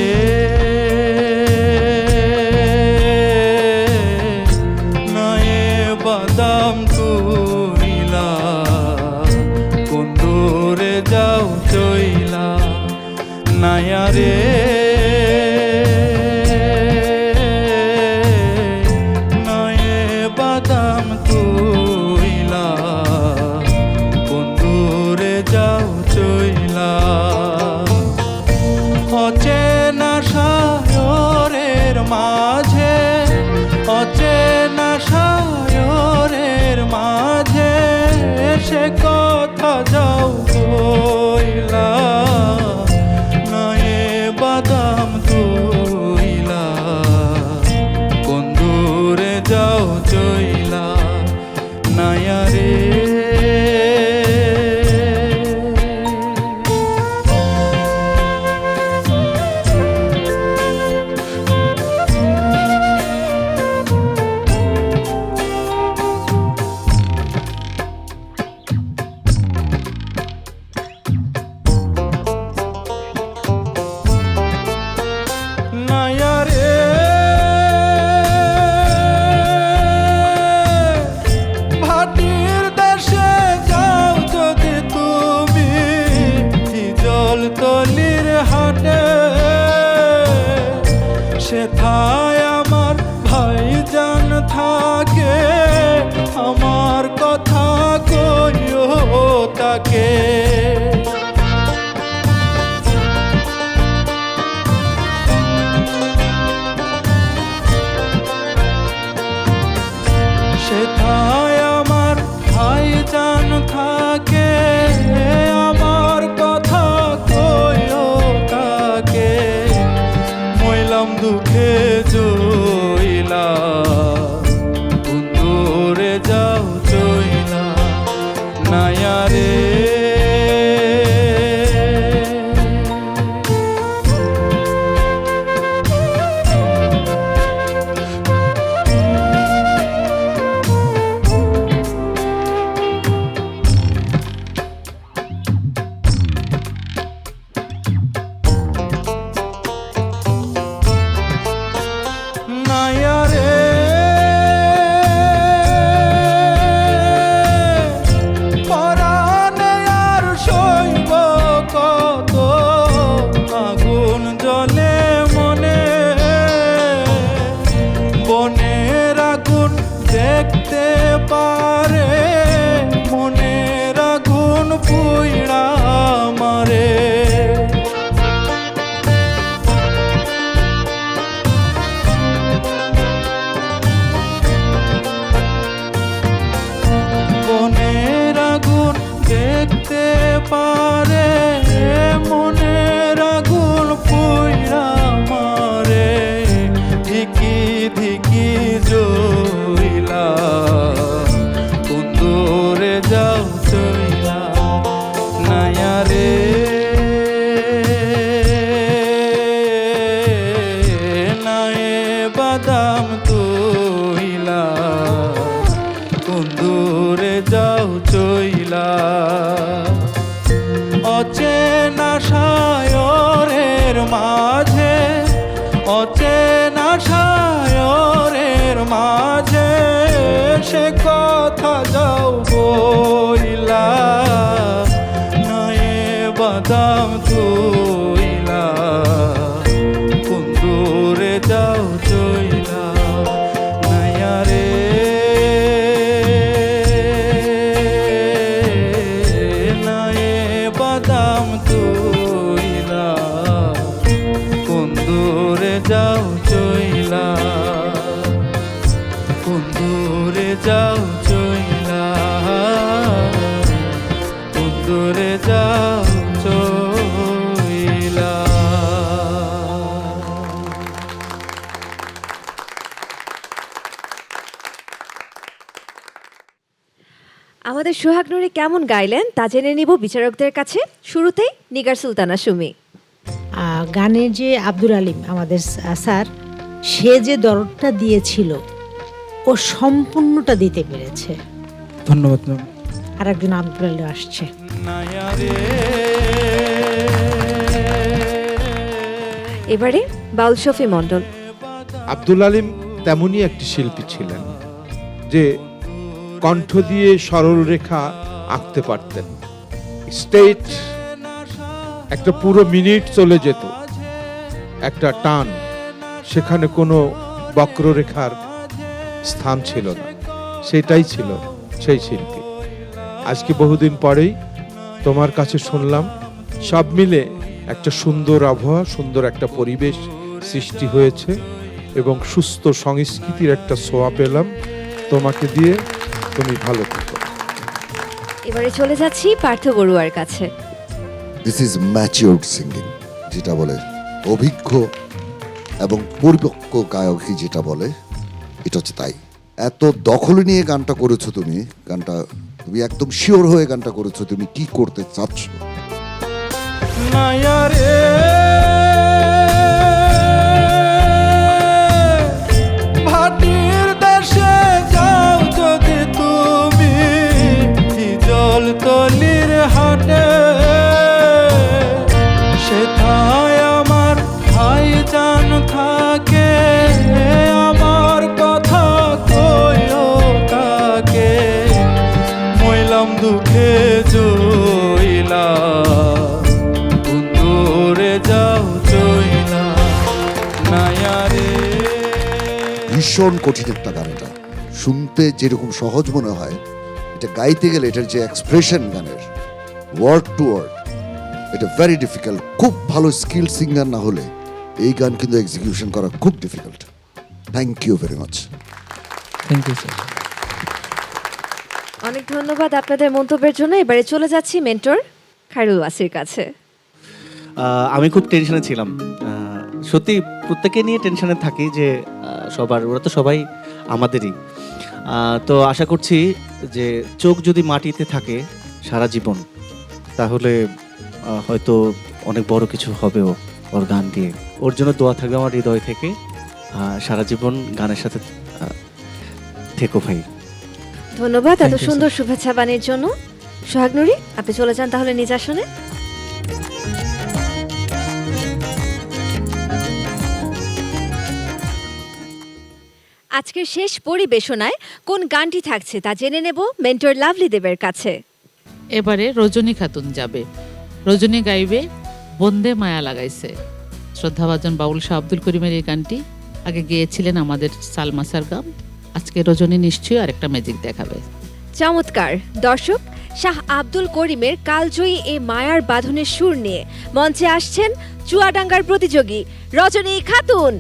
[SPEAKER 2] সে কথা যাও বইলা নায়ে বাদাম তুইলা কোন দূরে যাও চইলা নাইয়া রে নায়ে বাদাম তুইলা কোন দূরে যাও চইলা কোন দূরে যাও চইলা কোন দূরে যাও চইলা।
[SPEAKER 1] আমাদের সোহাগ নুরি কেমন গাইলেন তা জেনে নিব বিচারকদের কাছে। শুরুতেই নিগার সুলতানা সুমি।
[SPEAKER 16] গানের যে আব্দুল আলিম আমাদের স্যার, সে যে দরদটা দিয়েছিল ও সম্পূর্ণটা দিতে পেরেছে।
[SPEAKER 18] ধন্যবাদ ম্যাম।
[SPEAKER 16] আর একজন আব্দুল আলিম আসছে।
[SPEAKER 1] এবারে বাউল শফি মণ্ডল।
[SPEAKER 15] আব্দুল আলিম তেমনই একটি শিল্পী ছিলেন যে কণ্ঠ দিয়ে সরল রেখা আঁকতে পারতেন। স্টেট একটা পুরো মিনিট চলে যেত, একটা টান, সেখানে কোনো বক্ররেখার স্থান ছিল না। সেটাই ছিল সেই শিল্পী। আজকে বহুদিন পরেই তোমার কাছে শুনলাম, সব মিলে একটা সুন্দর আবহাওয়া, সুন্দর একটা পরিবেশ সৃষ্টি হয়েছে এবং সুস্থ সংস্কৃতির একটা ছোঁয়া পেলাম তোমাকে দিয়ে। তুমি ভালো থেকো।
[SPEAKER 1] এবারে চলে যাচ্ছি পার্থ বড়ুয়ার কাছে।
[SPEAKER 17] দিস ইজ ম্যাচিউরড সিঙ্গিং, যেটা বলে অভিজ্ঞ এবং পরিপক্ক গায়কই যেটা বলে, এটা হচ্ছে তাই। এত দখল নিয়ে গানটা করেছো তুমি, গানটা তুমি একদম শিওর হয়ে গানটা করেছো তুমি কি করতে চাচ্ছ।
[SPEAKER 2] নাইয়া রে ভাটির দেশে যাও যদি তুমি জল তলির হাটে, সেথায় আমার ভাইজান থাকে, আমার কথা কইও তাকে, মইলাম দুঃখে জইলা কোন দূরে যাও চইলা নাইয়া রে।
[SPEAKER 17] ভীষণ কঠিন একটা গান, এটা শুনতে যেরকম সহজ মনে হয়, এটা গাইতে গেলে এটার যে এক্সপ্রেশন গানের ওয়ার্ড টু ওয়ার্ড, এটা ভেরি ডিফিকাল্ট। খুব ভালো স্কিল সিঙ্গার না হলে এই গান কিন্তু এক্সিকিউশন করা খুব difficult. Thank you very much.
[SPEAKER 21] Thank you sir.
[SPEAKER 1] অনেক ধন্যবাদ আপনাদের মন্তব্যের জন্য। এবারে চলে যাচ্ছি মেন্টর খায়রুল ওয়াসির কাছে।
[SPEAKER 21] আমি খুব টেনশনে ছিলাম, সত্যি প্রত্যেকে নিয়ে টেনশনে থাকি যে সবার, ওরা তো সবাই আমাদেরই। তো আশা করছি যে চোখ যদি মাটিতে থাকে সারা জীবন, তাহলে হয়তো অনেক বড় কিছু হবে ওর গান দিয়ে। ওর জন্য দোয়া থাকবে আমার হৃদয় থেকে। সারা জীবন গানের সাথে থেকো ভাই।
[SPEAKER 1] ধন্যবাদ এত
[SPEAKER 21] Thank you,
[SPEAKER 1] সুন্দর শুভেচ্ছা বাণীর জন্য। সোহাগ নুরি, আপনি চলে যান তাহলে নিজ আসনে। আজকের শেষ পরিবেশনায় কোন গানটি থাকছে তা জেনে নেব মেন্টর লাভলি দেবের কাছে।
[SPEAKER 14] এবারে রজনী খাতুন যাবে। রজনী গাইবে বন্দে মায়া লাগাইছে। শ্রদ্ধাভাজন বাউল শাহ আব্দুল করিমের এই গানটি আগে গেয়েছিলেন আমাদের সালমা সারগাম। আজকে রজনী নিশ্চয়ই আরেকটা ম্যাজিক দেখাবে।
[SPEAKER 1] চমৎকার। দর্শক, শাহ আব্দুল করিমের কালজয়ী এই মায়ার বাঁধনের সুর নিয়ে মঞ্চে আসছেন চুয়াডাঙ্গার প্রতিযোগী রজনী খাতুন।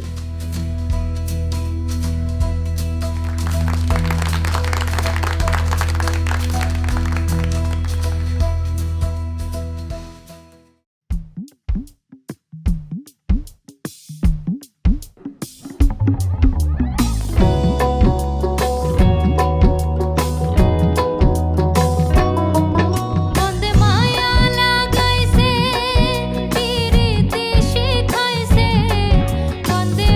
[SPEAKER 22] বন্দে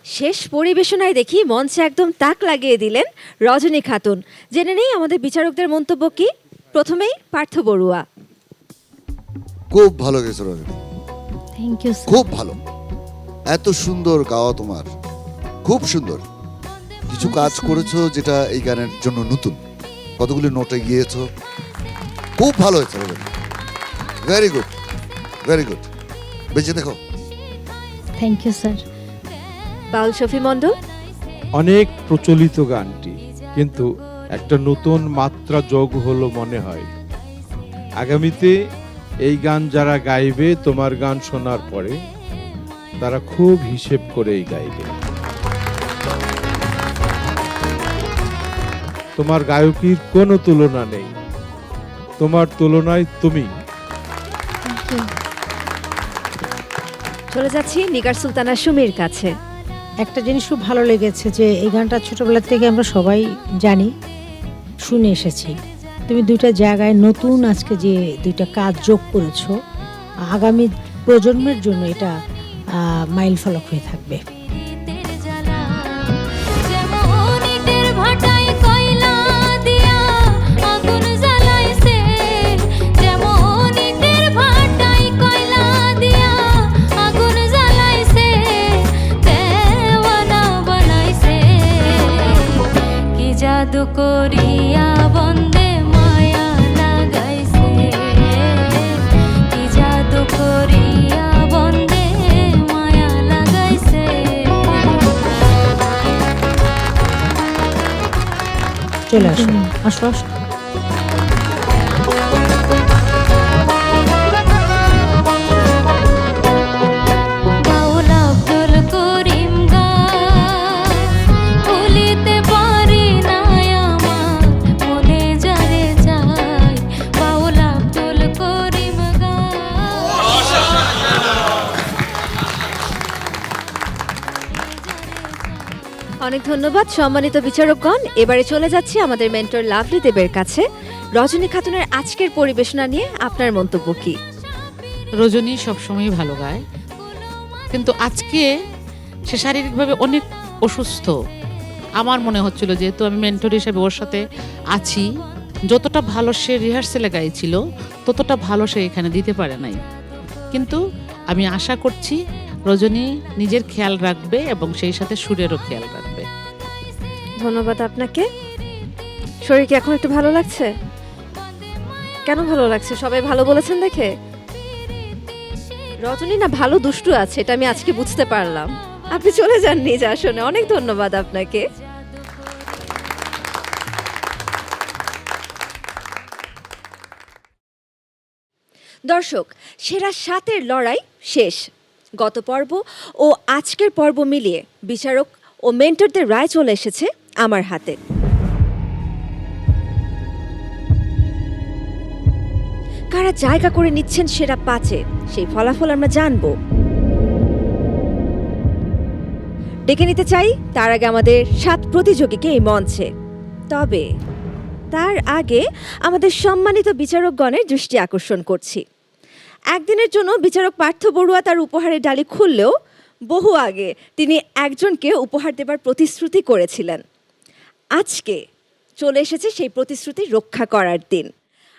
[SPEAKER 1] শেষ পরিবেশনায় দেখি মঞ্চে একদম তাক লাগিয়ে দিলেন রজনী খাতুন। জেনে নেই আমাদের বিচারকদের মন্তব্য কি। প্রথমেই পার্থ বড়ুয়া।
[SPEAKER 17] খুব ভালো গেছো রজনী,
[SPEAKER 16] থ্যাংক ইউ।
[SPEAKER 17] খুব ভালো, এত সুন্দর গাওয়া তোমার, খুব সুন্দর। কিছু কাজ করেছো যেটা এই গানের জন্য নতুন, কতগুলি নোটে গিয়েছো, খুব ভালো হয়েছে Rajani, very good, very good. বেঁচে দেখো।
[SPEAKER 16] Thank you sir.
[SPEAKER 1] Baul Shafi Mondal.
[SPEAKER 15] অনেক প্রচলিত গানটি, কিন্তু একটা নতুন মাত্রা যোগ হলো মনে হয়। আগামীতে এই গান যারা গাইবে তোমার গান শোনার পরে তারা খুব হিসেব করেই গাইবে। তোমার গায়কির কোনো তুলনা নেই, তোমার তুলনায় তুমি।
[SPEAKER 1] চলে যাচ্ছি নিগার সুলতানা সুমির কাছে।
[SPEAKER 16] একটা জিনিস খুব ভালো লেগেছে যে এই গানটা ছোটবেলা থেকে আমরা সবাই জানি, শুনে এসেছি। তুমি দুইটা জায়গায় নতুন আজকে যে দুইটা কাজ যোগ করেছো, আগামী প্রজন্মের জন্য এটা মাইল ফলক হয়ে থাকবে।
[SPEAKER 20] জাদু করিয়া বন্দে মায়া লাগাইছে, কি জাদু করিয়া বন্দে মায়া লাগাইছে।
[SPEAKER 16] চলে আসো, আসো আসো।
[SPEAKER 1] অনেক ধন্যবাদ সম্মানিত বিচারকগণ। এবারে চলে যাচ্ছি আমাদের মেন্টর লাভলি দেবের কাছে। রজনী খাতুনের আজকের পরিবেশনা নিয়ে আপনার মন্তব্য কি?
[SPEAKER 14] রজনী সবসময় ভালো গায়, কিন্তু আজকে সে শারীরিকভাবে অনেক অসুস্থ। আমার মনে হচ্ছিল, যেহেতু আমি মেন্টর হিসেবে ওর সাথে আছি, যতটা ভালো সে রিহার্সেলে গাইছিল ততটা ভালো সে এখানে দিতে পারে নাই। কিন্তু আমি আশা করছি রজনী নিজের খেয়াল রাখবে এবং সেই সাথে সুরেরও খেয়াল রাখবে।
[SPEAKER 1] ধন্যবাদ আপনাকে। শরীর কি এখন একটু ভালো লাগছে? কেন ভালো লাগছে? সবাই ভালো বলেছেন দেখে? রজনী না ভালো দুষ্টু আছে, এটা আমি আজকে বুঝতে পারলাম। আপনি চলে যান নিজ আসনে। অনেক ধন্যবাদ আপনাকে। দর্শক, সেরা 7-এর লড়াই শেষ। গত পর্ব ও আজকের পর্ব মিলিয়ে বিচারক ও মেন্টরদের রায় চলে এসেছে আমার হাতে। কারা জায়গা করে নিচ্ছেন সেরা 5-এ, সেই ফলাফল আমরা জানব। ডেকে নিতে চাই তার আগে আমাদের 7 প্রতিযোগীকে এই মঞ্চে। তবে তার আগে আমাদের সম্মানিত বিচারকগণের দৃষ্টি আকর্ষণ করছি। একদিনের জন্য বিচারক পার্থ বড়ুয়া তার উপহারের ডালি খুললেও বহু আগে তিনি একজনকে উপহার দেবার প্রতিশ্রুতি করেছিলেন। আজকে চলে এসেছে সেই প্রতিশ্রুতি রক্ষা করার দিন।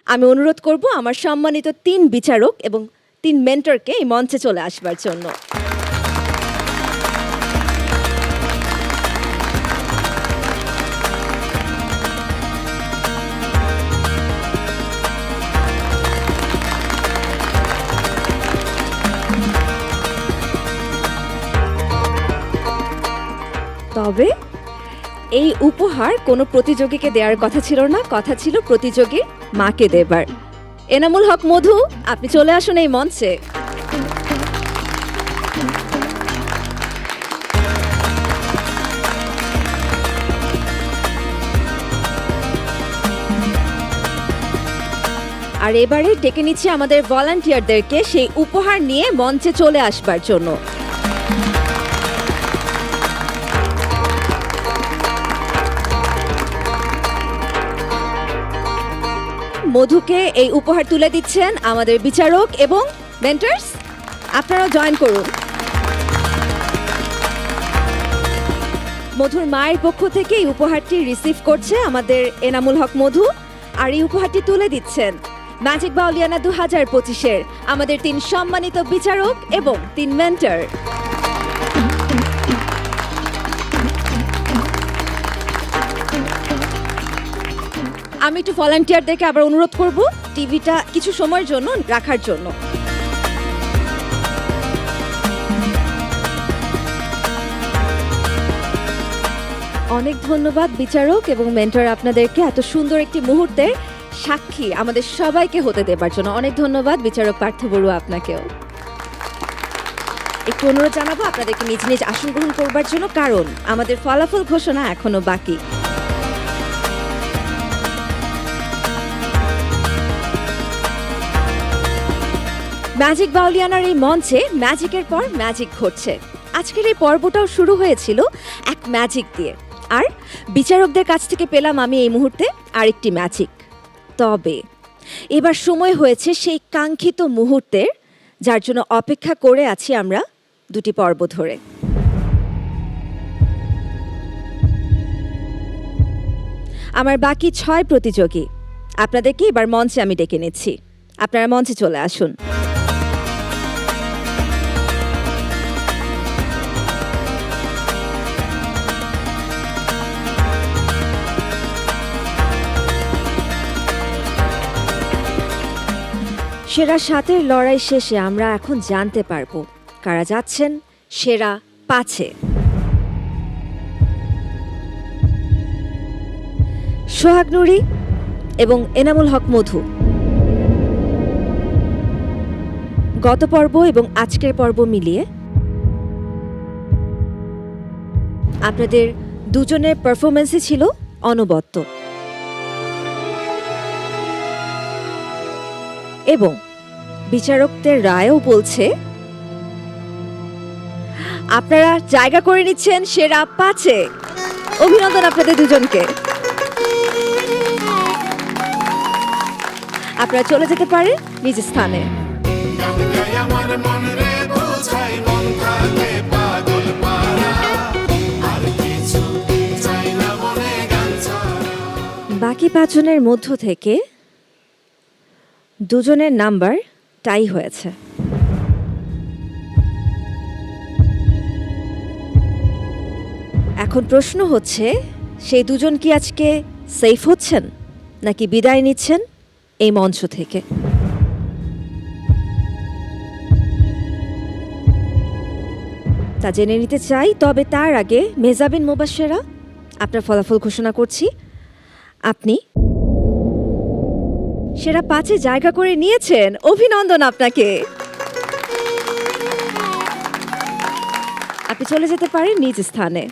[SPEAKER 1] আমি অনুরোধ করব আমার সম্মানিত 3 বিচারক এবং 3 মেন্টরকে এই মঞ্চে চলে আসবার জন্য। তবে এই উপহার কোনো প্রতিযোগীকে দেওয়ার কথা ছিল না, কথা ছিল প্রতিযোগীর মাকে দেবার। এনামুল হক মধু, আপনি চলে আসুন এই মঞ্চে। আর এবারে ডেকে নিচ্ছি আমাদের ভলান্টিয়ারদেরকে সেই উপহার নিয়ে মঞ্চে চলে আসবার জন্য। মধুকে এই উপহার তুলে দিচ্ছেন আমাদের বিচারক এবং মেন্টরস। আপনারাও জয়েন করুন। মধুর মায়ের পক্ষ থেকে এই উপহারটি রিসিভ করছে আমাদের এনামুল হক মধু, আর এই উপহারটি তুলে দিচ্ছেন ম্যাজিক বাউলিয়ানা 2025-এর আমাদের 3 সম্মানিত বিচারক এবং 3 মেন্টর। আমি একটু ভলান্টিয়ারদেরকে আবার অনুরোধ করব টিভিটা কিছু সময়ের জন্য রাখার জন্য। অনেক ধন্যবাদ বিচারক এবং মেন্টর আপনাদেরকে এত সুন্দর একটি মুহূর্তের সাক্ষী আমাদের সবাইকে হতে দেবার জন্য। অনেক ধন্যবাদ বিচারক পার্থ বড়ুয়া আপনাকেও। একটু অনুরোধ জানাবো আপনাদেরকে নিজ নিজ আসন গ্রহণ করবার জন্য, কারণ আমাদের ফলাফল ঘোষণা এখনো বাকি। ম্যাজিক বাউলিয়ানার এই মঞ্চে ম্যাজিকের পর ম্যাজিক ঘটছে। আজকের এই পর্বটাও শুরু হয়েছিল এক ম্যাজিক দিয়ে, আর বিচারকদের কাছ থেকে পেলাম আমি এই মুহূর্তে আরেকটি ম্যাজিক। তবে এবার সময় হয়েছে সেই কাঙ্ক্ষিত মুহূর্তের, যার জন্য অপেক্ষা করে আছি আমরা 2টি পর্ব ধরে। আমার বাকি 6 প্রতিযোগী আপনাদেরকে এবার মঞ্চে আমি ডেকে নিচ্ছি। আপনারা মঞ্চে চলে আসুন। সেরা 7-এর লড়াই শেষে আমরা এখন জানতে পারবো কারা যাচ্ছেন সেরা 5-এ। সোহাগ নুরি এবং এনামুল হক মধু গত পর্ব এবং আজকের পর্ব মিলিয়ে আপনাদের দুজনের পারফরমেন্সই ছিল অনবদ্য, এবং বিচারকদের রায়ও বলছে আপনারা জায়গা করে নিচ্ছেন সেরা 5-এ। অভিনন্দন আপনাদের দুজনকে। আপনারা চলে যেতে পারেন নিজ স্থানে। বাকি 5 জনের মধ্য থেকে 2 জনের নাম্বার টাই হয়েছে। এখন প্রশ্ন হচ্ছে, সেই 2 জন কি আজকে সেফ হচ্ছেন নাকি বিদায় নিচ্ছেন এই মঞ্চ থেকে? তা জেনে নিতে চাই। তবে তার আগে মেহজাবিন মুবাশশেরা, আপনার ফলাফল ঘোষণা করছি। আপনি সেরা 5-এ জায়গা করে নিয়েছেন। অভিনন্দন আপনাকে। আপনি চলে যেতে পারেন নিজ স্থানে।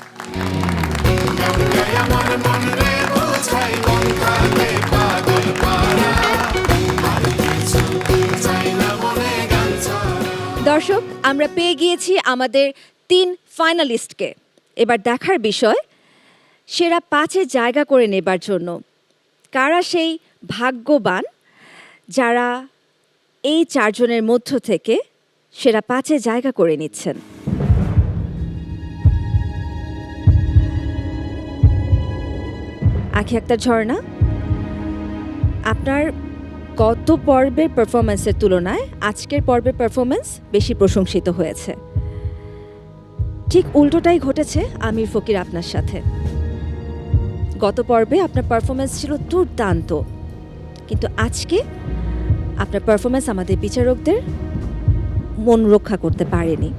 [SPEAKER 1] দর্শক, আমরা পেয়ে গিয়েছি আমাদের 3 ফাইনালিস্টকে। এবার দেখার বিষয় সেরা 5-এ জায়গা করে নেবার জন্য কারা সেই ভাগ্যবান যারা এই 4 জনের মধ্য থেকে সেরা 5-এ জায়গা করে নিচ্ছেন। আখি আক্তার ঝর্ণা, আপনার গত পর্বের পারফরমেন্সের তুলনায় আজকের পর্বের পারফরমেন্স বেশি প্রশংসিত হয়েছে। ঠিক উল্টোটাই ঘটেছে আমির ফকির আপনার সাথে। গত পর্বে আপনার পারফরমেন্স ছিল দুর্দান্ত, কিন্তু আজকে আপনার পারফরমেন্স আমাদের বিচারকদের মন রক্ষা করতে পারেনি।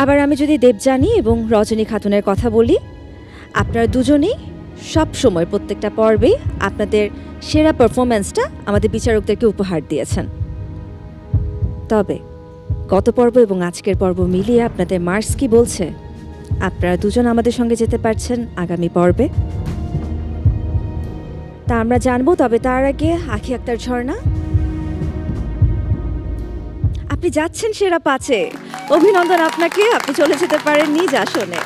[SPEAKER 1] আবার আমি যদি দেবযানী এবং রজনী খাতুনের কথা বলি, আপনারা দুজনেই সব সময় প্রত্যেকটা পর্বে আপনাদের সেরা পারফরমেন্সটা আমাদের বিচারকদেরকে উপহার দিয়েছেন। তবে গত পর্ব এবং আজকের পর্ব মিলিয়ে আপনাদের মার্কস কি বলছে? আপনারা দুজন আমাদের সঙ্গে যেতে পারছেন আগামী পর্বে, তা আমরা জানবো। তবে তার আগে আখি আক্তার ঝর্ণা, আপনি যাচ্ছেন সেরা 5-এ। অভিনন্দন আপনাকে। আপনি চলে যেতে পারেন নিজ আসনে।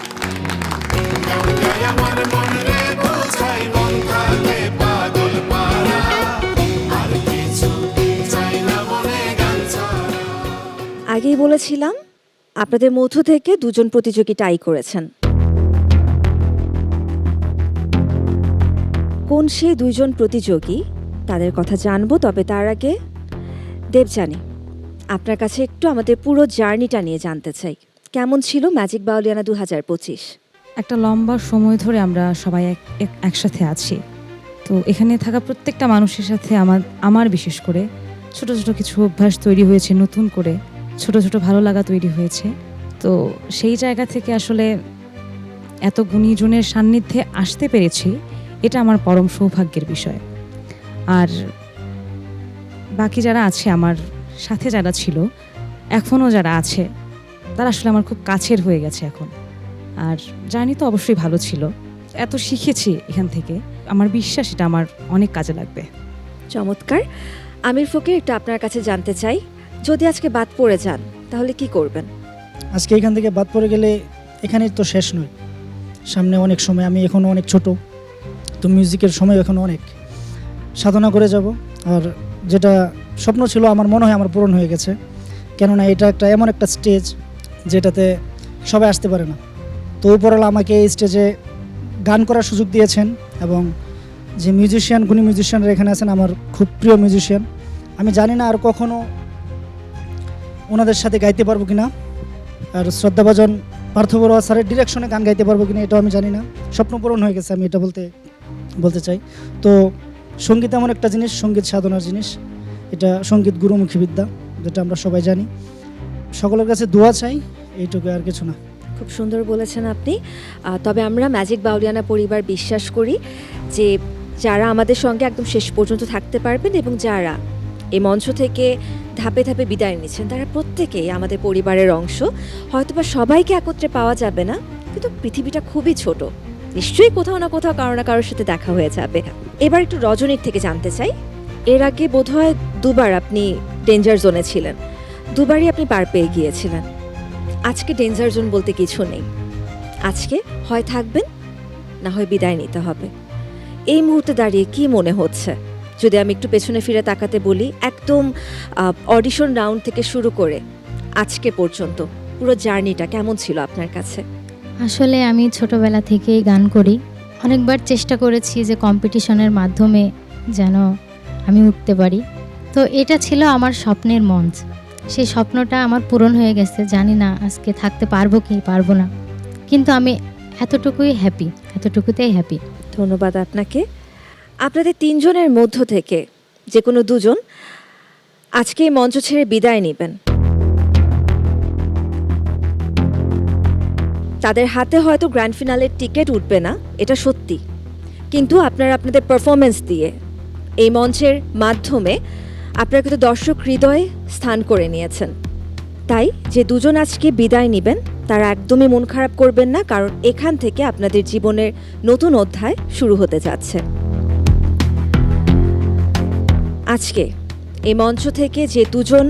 [SPEAKER 1] আগেই বলেছিলাম আপনাদের মধ্য থেকে 2 জন প্রতিযোগী টাই করেছেন। কোন সেই দুইজন প্রতিযোগী তাদের কথা জানবো, তবে তার আগে দেবযানী, আপনার কাছে একটু আমাদের পুরো জার্নিটা নিয়ে জানতে চাই। কেমন ছিল ম্যাজিক বাউলিয়ানা 2025?
[SPEAKER 3] একটা লম্বা সময় ধরে আমরা সবাই একসাথে আছি, তো এখানে থাকা প্রত্যেকটা মানুষের সাথে আমার বিশেষ করে ছোট ছোট কিছু অভ্যাস তৈরি হয়েছে, নতুন করে ছোট ছোট ভালো লাগা তৈরি হয়েছে। তো সেই জায়গা থেকে আসলে এত গুণীজনের সান্নিধ্যে আসতে পেরেছি, এটা আমার পরম সৌভাগ্যের বিষয়। আর বাকি যারা আছে, আমার সাথে যারা ছিল, এখনও যারা আছে, তারা আসলে আমার খুব কাছের হয়ে গেছে এখন। আর জার্নি তো অবশ্যই ভালো ছিল, এত শিখেছি এখান থেকে, আমার বিশ্বাস এটা আমার অনেক কাজে লাগবে।
[SPEAKER 1] চমৎকার। আমির ফকির, একটু আপনার কাছে জানতে চাই, যদি আজকে বাদ পড়ে যান তাহলে কি করবেন?
[SPEAKER 22] আজকে এখান থেকে বাদ পড়ে গেলে এখানেই তো শেষ নয়, সামনে অনেক সময়, আমি এখনও অনেক ছোট, তো মিউজিকের সময় এখনও অনেক সাধনা করে যাব। আর যেটা স্বপ্ন ছিল আমার মনে হয় আমার পূরণ হয়ে গেছে, কেননা এটা একটা এমন একটা স্টেজ যেটাতে সবাই আসতে পারে না। তো উপরওয়ালা আমাকে এই স্টেজে গান করার সুযোগ দিয়েছেন, এবং যে মিউজিশিয়ান, গুণী মিউজিশিয়ানরা এখানে আছেন, আমার খুব প্রিয় মিউজিশিয়ান। আমি জানি না আর কখনো ওনাদের সাথে গাইতে পারবো কিনা, আর শ্রদ্ধাভাজন পার্থ বড়ুয়া স্যারের ডিরেকশনে গান গাইতে পারবো কিনা এটাও আমি জানি না। স্বপ্ন পূরণ হয়ে গেছে, আমি এটা বলতে চাই। তো সঙ্গীত এমন একটা জিনিস, সঙ্গীত সাধনার জিনিস, এটা সঙ্গীত গুরুমুখী বিদ্যা, যেটা আমরা সবাই জানি। সকলের কাছে দোয়া চাই, এইটুকু, আর কিছু না।
[SPEAKER 1] খুব সুন্দর বলেছেন আপনি। তবে আমরা ম্যাজিক বাউলিয়ানা পরিবার বিশ্বাস করি যে যারা আমাদের সঙ্গে একদম শেষ পর্যন্ত থাকতে পারবেন এবং যারা এই মঞ্চ থেকে ধাপে ধাপে বিদায় নিচ্ছেন, তারা প্রত্যেকেই আমাদের পরিবারের অংশ। হয়তোবা সবাইকে একত্রে পাওয়া যাবে না, কিন্তু পৃথিবীটা খুবই ছোট, নিশ্চয়ই কোথাও না কোথাও কারো না কারোর সাথে দেখা হয়ে যাবে। এবার একটু রজনীর থেকে জানতে চাই, এর আগে বোধহয় দুবার আপনি ডেঞ্জার জোনে ছিলেন, দুবারই আপনি পার পেয়ে গিয়েছিলেন। আজকে ডেঞ্জার জোন বলতে কিছু নেই, আজকে হয় থাকবেন না হয় বিদায় নিতে হবে। এই মুহূর্তে দাঁড়িয়ে কি মনে হচ্ছে, যদি আমি একটু পেছনে ফিরে তাকাতে বলি, একদম অডিশন রাউন্ড থেকে শুরু করে আজকে পর্যন্ত পুরো জার্নিটা কেমন ছিল আপনার কাছে?
[SPEAKER 23] আসলে আমি ছোটবেলা থেকেই গান করি, অনেকবার চেষ্টা করেছি যে কম্পিটিশনের মাধ্যমে যেন আমি উঠতে পারি। তো এটা ছিল আমার স্বপ্নের মঞ্চ, সেই স্বপ্নটা আমার পূরণ হয়ে গেছে। জানি না আজকে থাকতে পারবো কি পারবো না, কিন্তু আমি এতটুকুতেই হ্যাপি।
[SPEAKER 1] ধন্যবাদ আপনাকে। আপনাদের তিনজনের মধ্য থেকে যে কোনো দুজন আজকে এই মঞ্চ ছেড়ে বিদায় নেবেন, তাদের হাতে হয়তো গ্র্যান্ড ফিনালের টিকিট উঠবে না, এটা সত্যি, কিন্তু আপনারা আপনাদের পারফরমেন্স দিয়ে এই মঞ্চের মাধ্যমে আপনারা কিন্তু দর্শক হৃদয়ে স্থান করে নিয়েছেন। তাই যে দুজন আজকে বিদায় নেবেন তারা একদমই মন খারাপ করবেন না, কারণ এখান থেকে আপনাদের জীবনের নতুন অধ্যায় শুরু হতে যাচ্ছে। আজকে এই মঞ্চ থেকে যে দুজন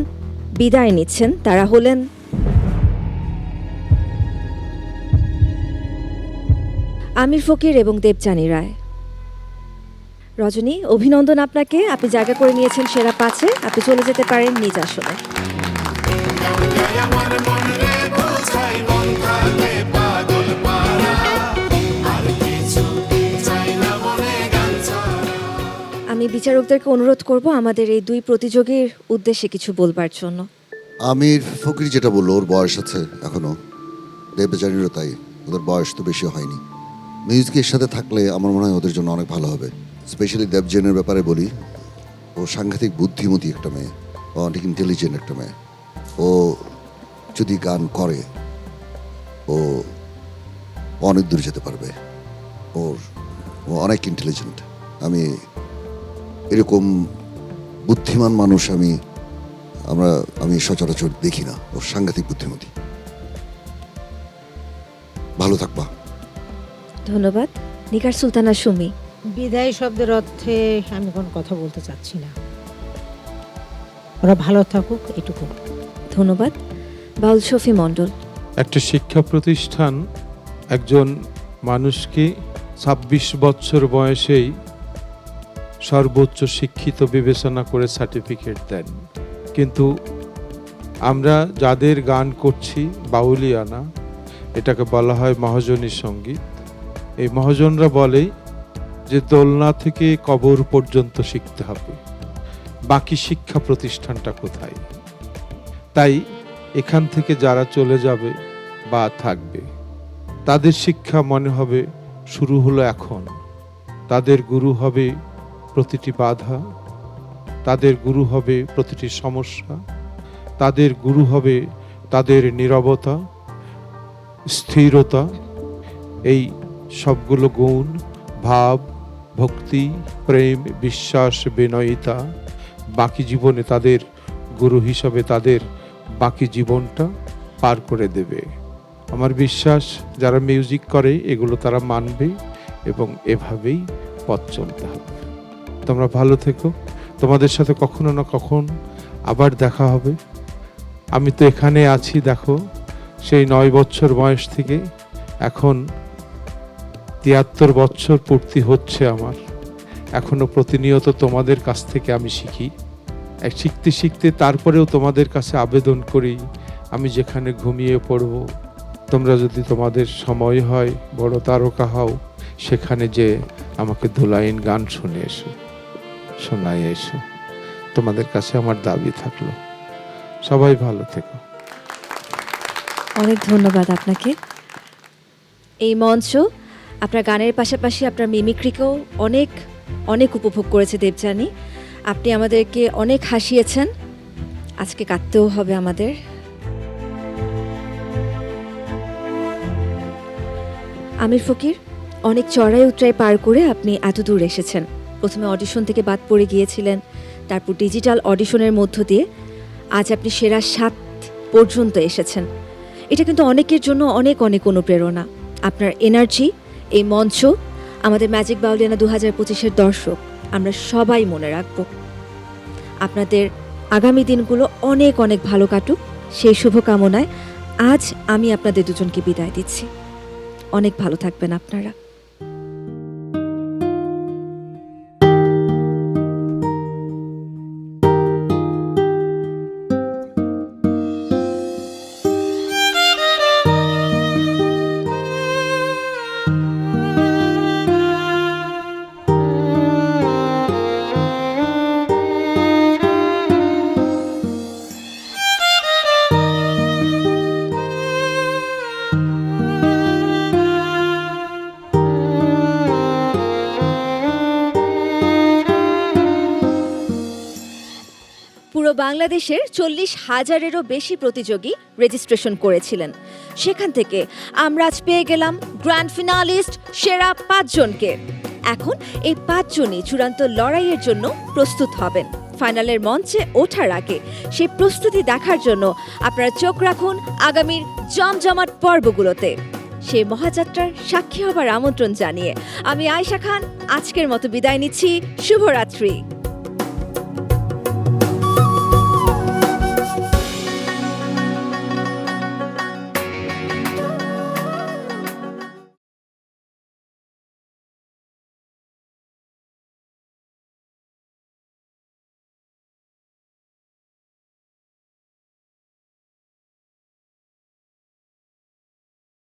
[SPEAKER 1] বিদায় নিচ্ছেন তারা হলেন আমির ফকির এবং দেবযানী রায়। রজনী, অভিনন্দন আপনাকে, আপনি জায়গা করে নিয়েছেন সেরা 5-এ, আপনি চলে যেতে পারেন নিজ আসনে। আমি বিচারকদেরকে অনুরোধ করব আমাদের এই দুই প্রতিযোগীর উদ্দেশ্যে কিছু বলবার জন্য।
[SPEAKER 17] আমির ফকির যেটা বললো, ওর বয়স আছে এখনো, দেবযানীরও তাই, ওদের বয়স তো বেশি হয়নি। মিউজিকের সাথে থাকলে আমার মনে হয় ওদের জন্য অনেক ভালো হবে। স্পেশালি দেবযানীর ব্যাপারে বলি, ও সাংঘাতিক বুদ্ধিমতী একটা মেয়ে, ও অনেক ইন্টেলিজেন্ট একটা মেয়ে। ও যদি গান করে ও অনেক দূর যেতে পারবে, ও অনেক ইন্টেলিজেন্ট। আমি এরকম বুদ্ধিমান মানুষ আমি সচরাচর দেখি না। ও সাংঘাতিক বুদ্ধিমতী। ভালো থাকবা।
[SPEAKER 1] ধন্যবাদ। নিগার সুলতানা সুমি।
[SPEAKER 16] বিদায় শব্দের অর্থে আমি কোনো কথা বলতে চাচ্ছি না, ওরা ভালো থাকুক, এটুকু।
[SPEAKER 1] ধন্যবাদ। বাউল শফি মণ্ডল।
[SPEAKER 15] একটা শিক্ষা প্রতিষ্ঠান একজন মানুষকে 26 বছর বয়সেই সর্বোচ্চ শিক্ষিত বিবেচনা করে সার্টিফিকেট দেন, কিন্তু আমরা যাদের গান করছি বাউলিয়ানা, এটাকে বলা হয় মহাজনী সঙ্গীত। এই মহাজনরা বলেই যে দোলনা থেকে কবর পর্যন্ত শিখতে হবে, বাকি শিক্ষা প্রতিষ্ঠানটা কোথায়? তাই এখান থেকে যারা চলে যাবে বা থাকবে, তাদের শিক্ষা মনে হবে শুরু হলো এখন। তাদের গুরু হবে প্রতিটি বাধা, তাদের গুরু হবে প্রতিটি সমস্যা, তাদের গুরু হবে তাদের নীরবতা, স্থিরতা। এই সবগুলো গুণ, ভাব, ভক্তি, প্রেম, বিশ্বাস, বিনয়িতা বাকি জীবনে তাদের গুরু হিসাবে তাদের বাকি জীবনটা পার করে দেবে। আমার বিশ্বাস যারা মিউজিক করে এগুলো তারা মানবে এবং এভাবেই পথ চলতে হবে। তোমরা ভালো থেকো, তোমাদের সাথে কখনো না কখন আবার দেখা হবে। আমি তো এখানে আছি, দেখো সেই 9 বছর বয়স থেকে এখন 73 বছর পূর্তি হচ্ছে আমার। এখনো প্রতিনিয়ত তোমাদের কাছ থেকে আমি শিখি, শিখতে শিখতে তারপরেও তোমাদের কাছে আবেদন করি, আমি যেখানে ঘুমিয়ে পড়ব, তোমরা যদি তোমাদের সময় হয় বড় তারকা হও, সেখানে যে আমাকে 2 লাইন গান শুনে এসো, শোনায় এসো। তোমাদের কাছে আমার দাবি থাকলো। সবাই ভালো থেকো।
[SPEAKER 1] অনেক ধন্যবাদ আপনাকে। এই মঞ্চ আপনার গানের পাশাপাশি আপনার মিমিক্রিকেও অনেক অনেক উপভোগ করেছে দেবযানী। আপনি আমাদেরকে অনেক হাসিয়েছেন, আজকে কাঁদতেও হবে আমাদের। আমির ফকির, অনেক চড়াই উতরাই পার করে আপনি এত দূর এসেছেন। প্রথমে অডিশন থেকে বাদ পড়ে গিয়েছিলেন, তারপর ডিজিটাল অডিশনের মধ্য দিয়ে আজ আপনি সেরা 7 পর্যন্ত এসেছেন। এটা কিন্তু অনেকের জন্য অনেক অনেক অনুপ্রেরণা। আপনার এনার্জি, এই মঞ্চ আমাদের ম্যাজিক বাউলিয়ানা 2025-এর দর্শক আমরা সবাই মনে রাখব। আপনাদের আগামী দিনগুলো অনেক অনেক ভালো কাটুক, সেই শুভকামনায় আজ আমি আপনাদের দুজনকে বিদায় দিচ্ছি। অনেক ভালো থাকবেন আপনারা। পুরো বাংলাদেশের 40,000-এরও বেশি প্রতিযোগী রেজিস্ট্রেশন করেছিলেন। সেখান থেকে আমরা আজ পেয়ে গেলাম গ্র্যান্ড ফিনালিস্ট সেরা 5 জনকে। এখন এই 5 জনই চূড়ান্ত লড়াইয়ের জন্য প্রস্তুত হবেন। ফাইনালের মঞ্চে ওঠার আগে সেই প্রস্তুতি দেখার জন্য আপনারা চোখ রাখুন আগামীর জমজমাট পর্বগুলোতে। সেই মহাযাত্রার সাক্ষী হবার আমন্ত্রণ জানিয়ে আমি আয়েশা খান আজকের মতো বিদায় নিচ্ছি। শুভরাত্রি।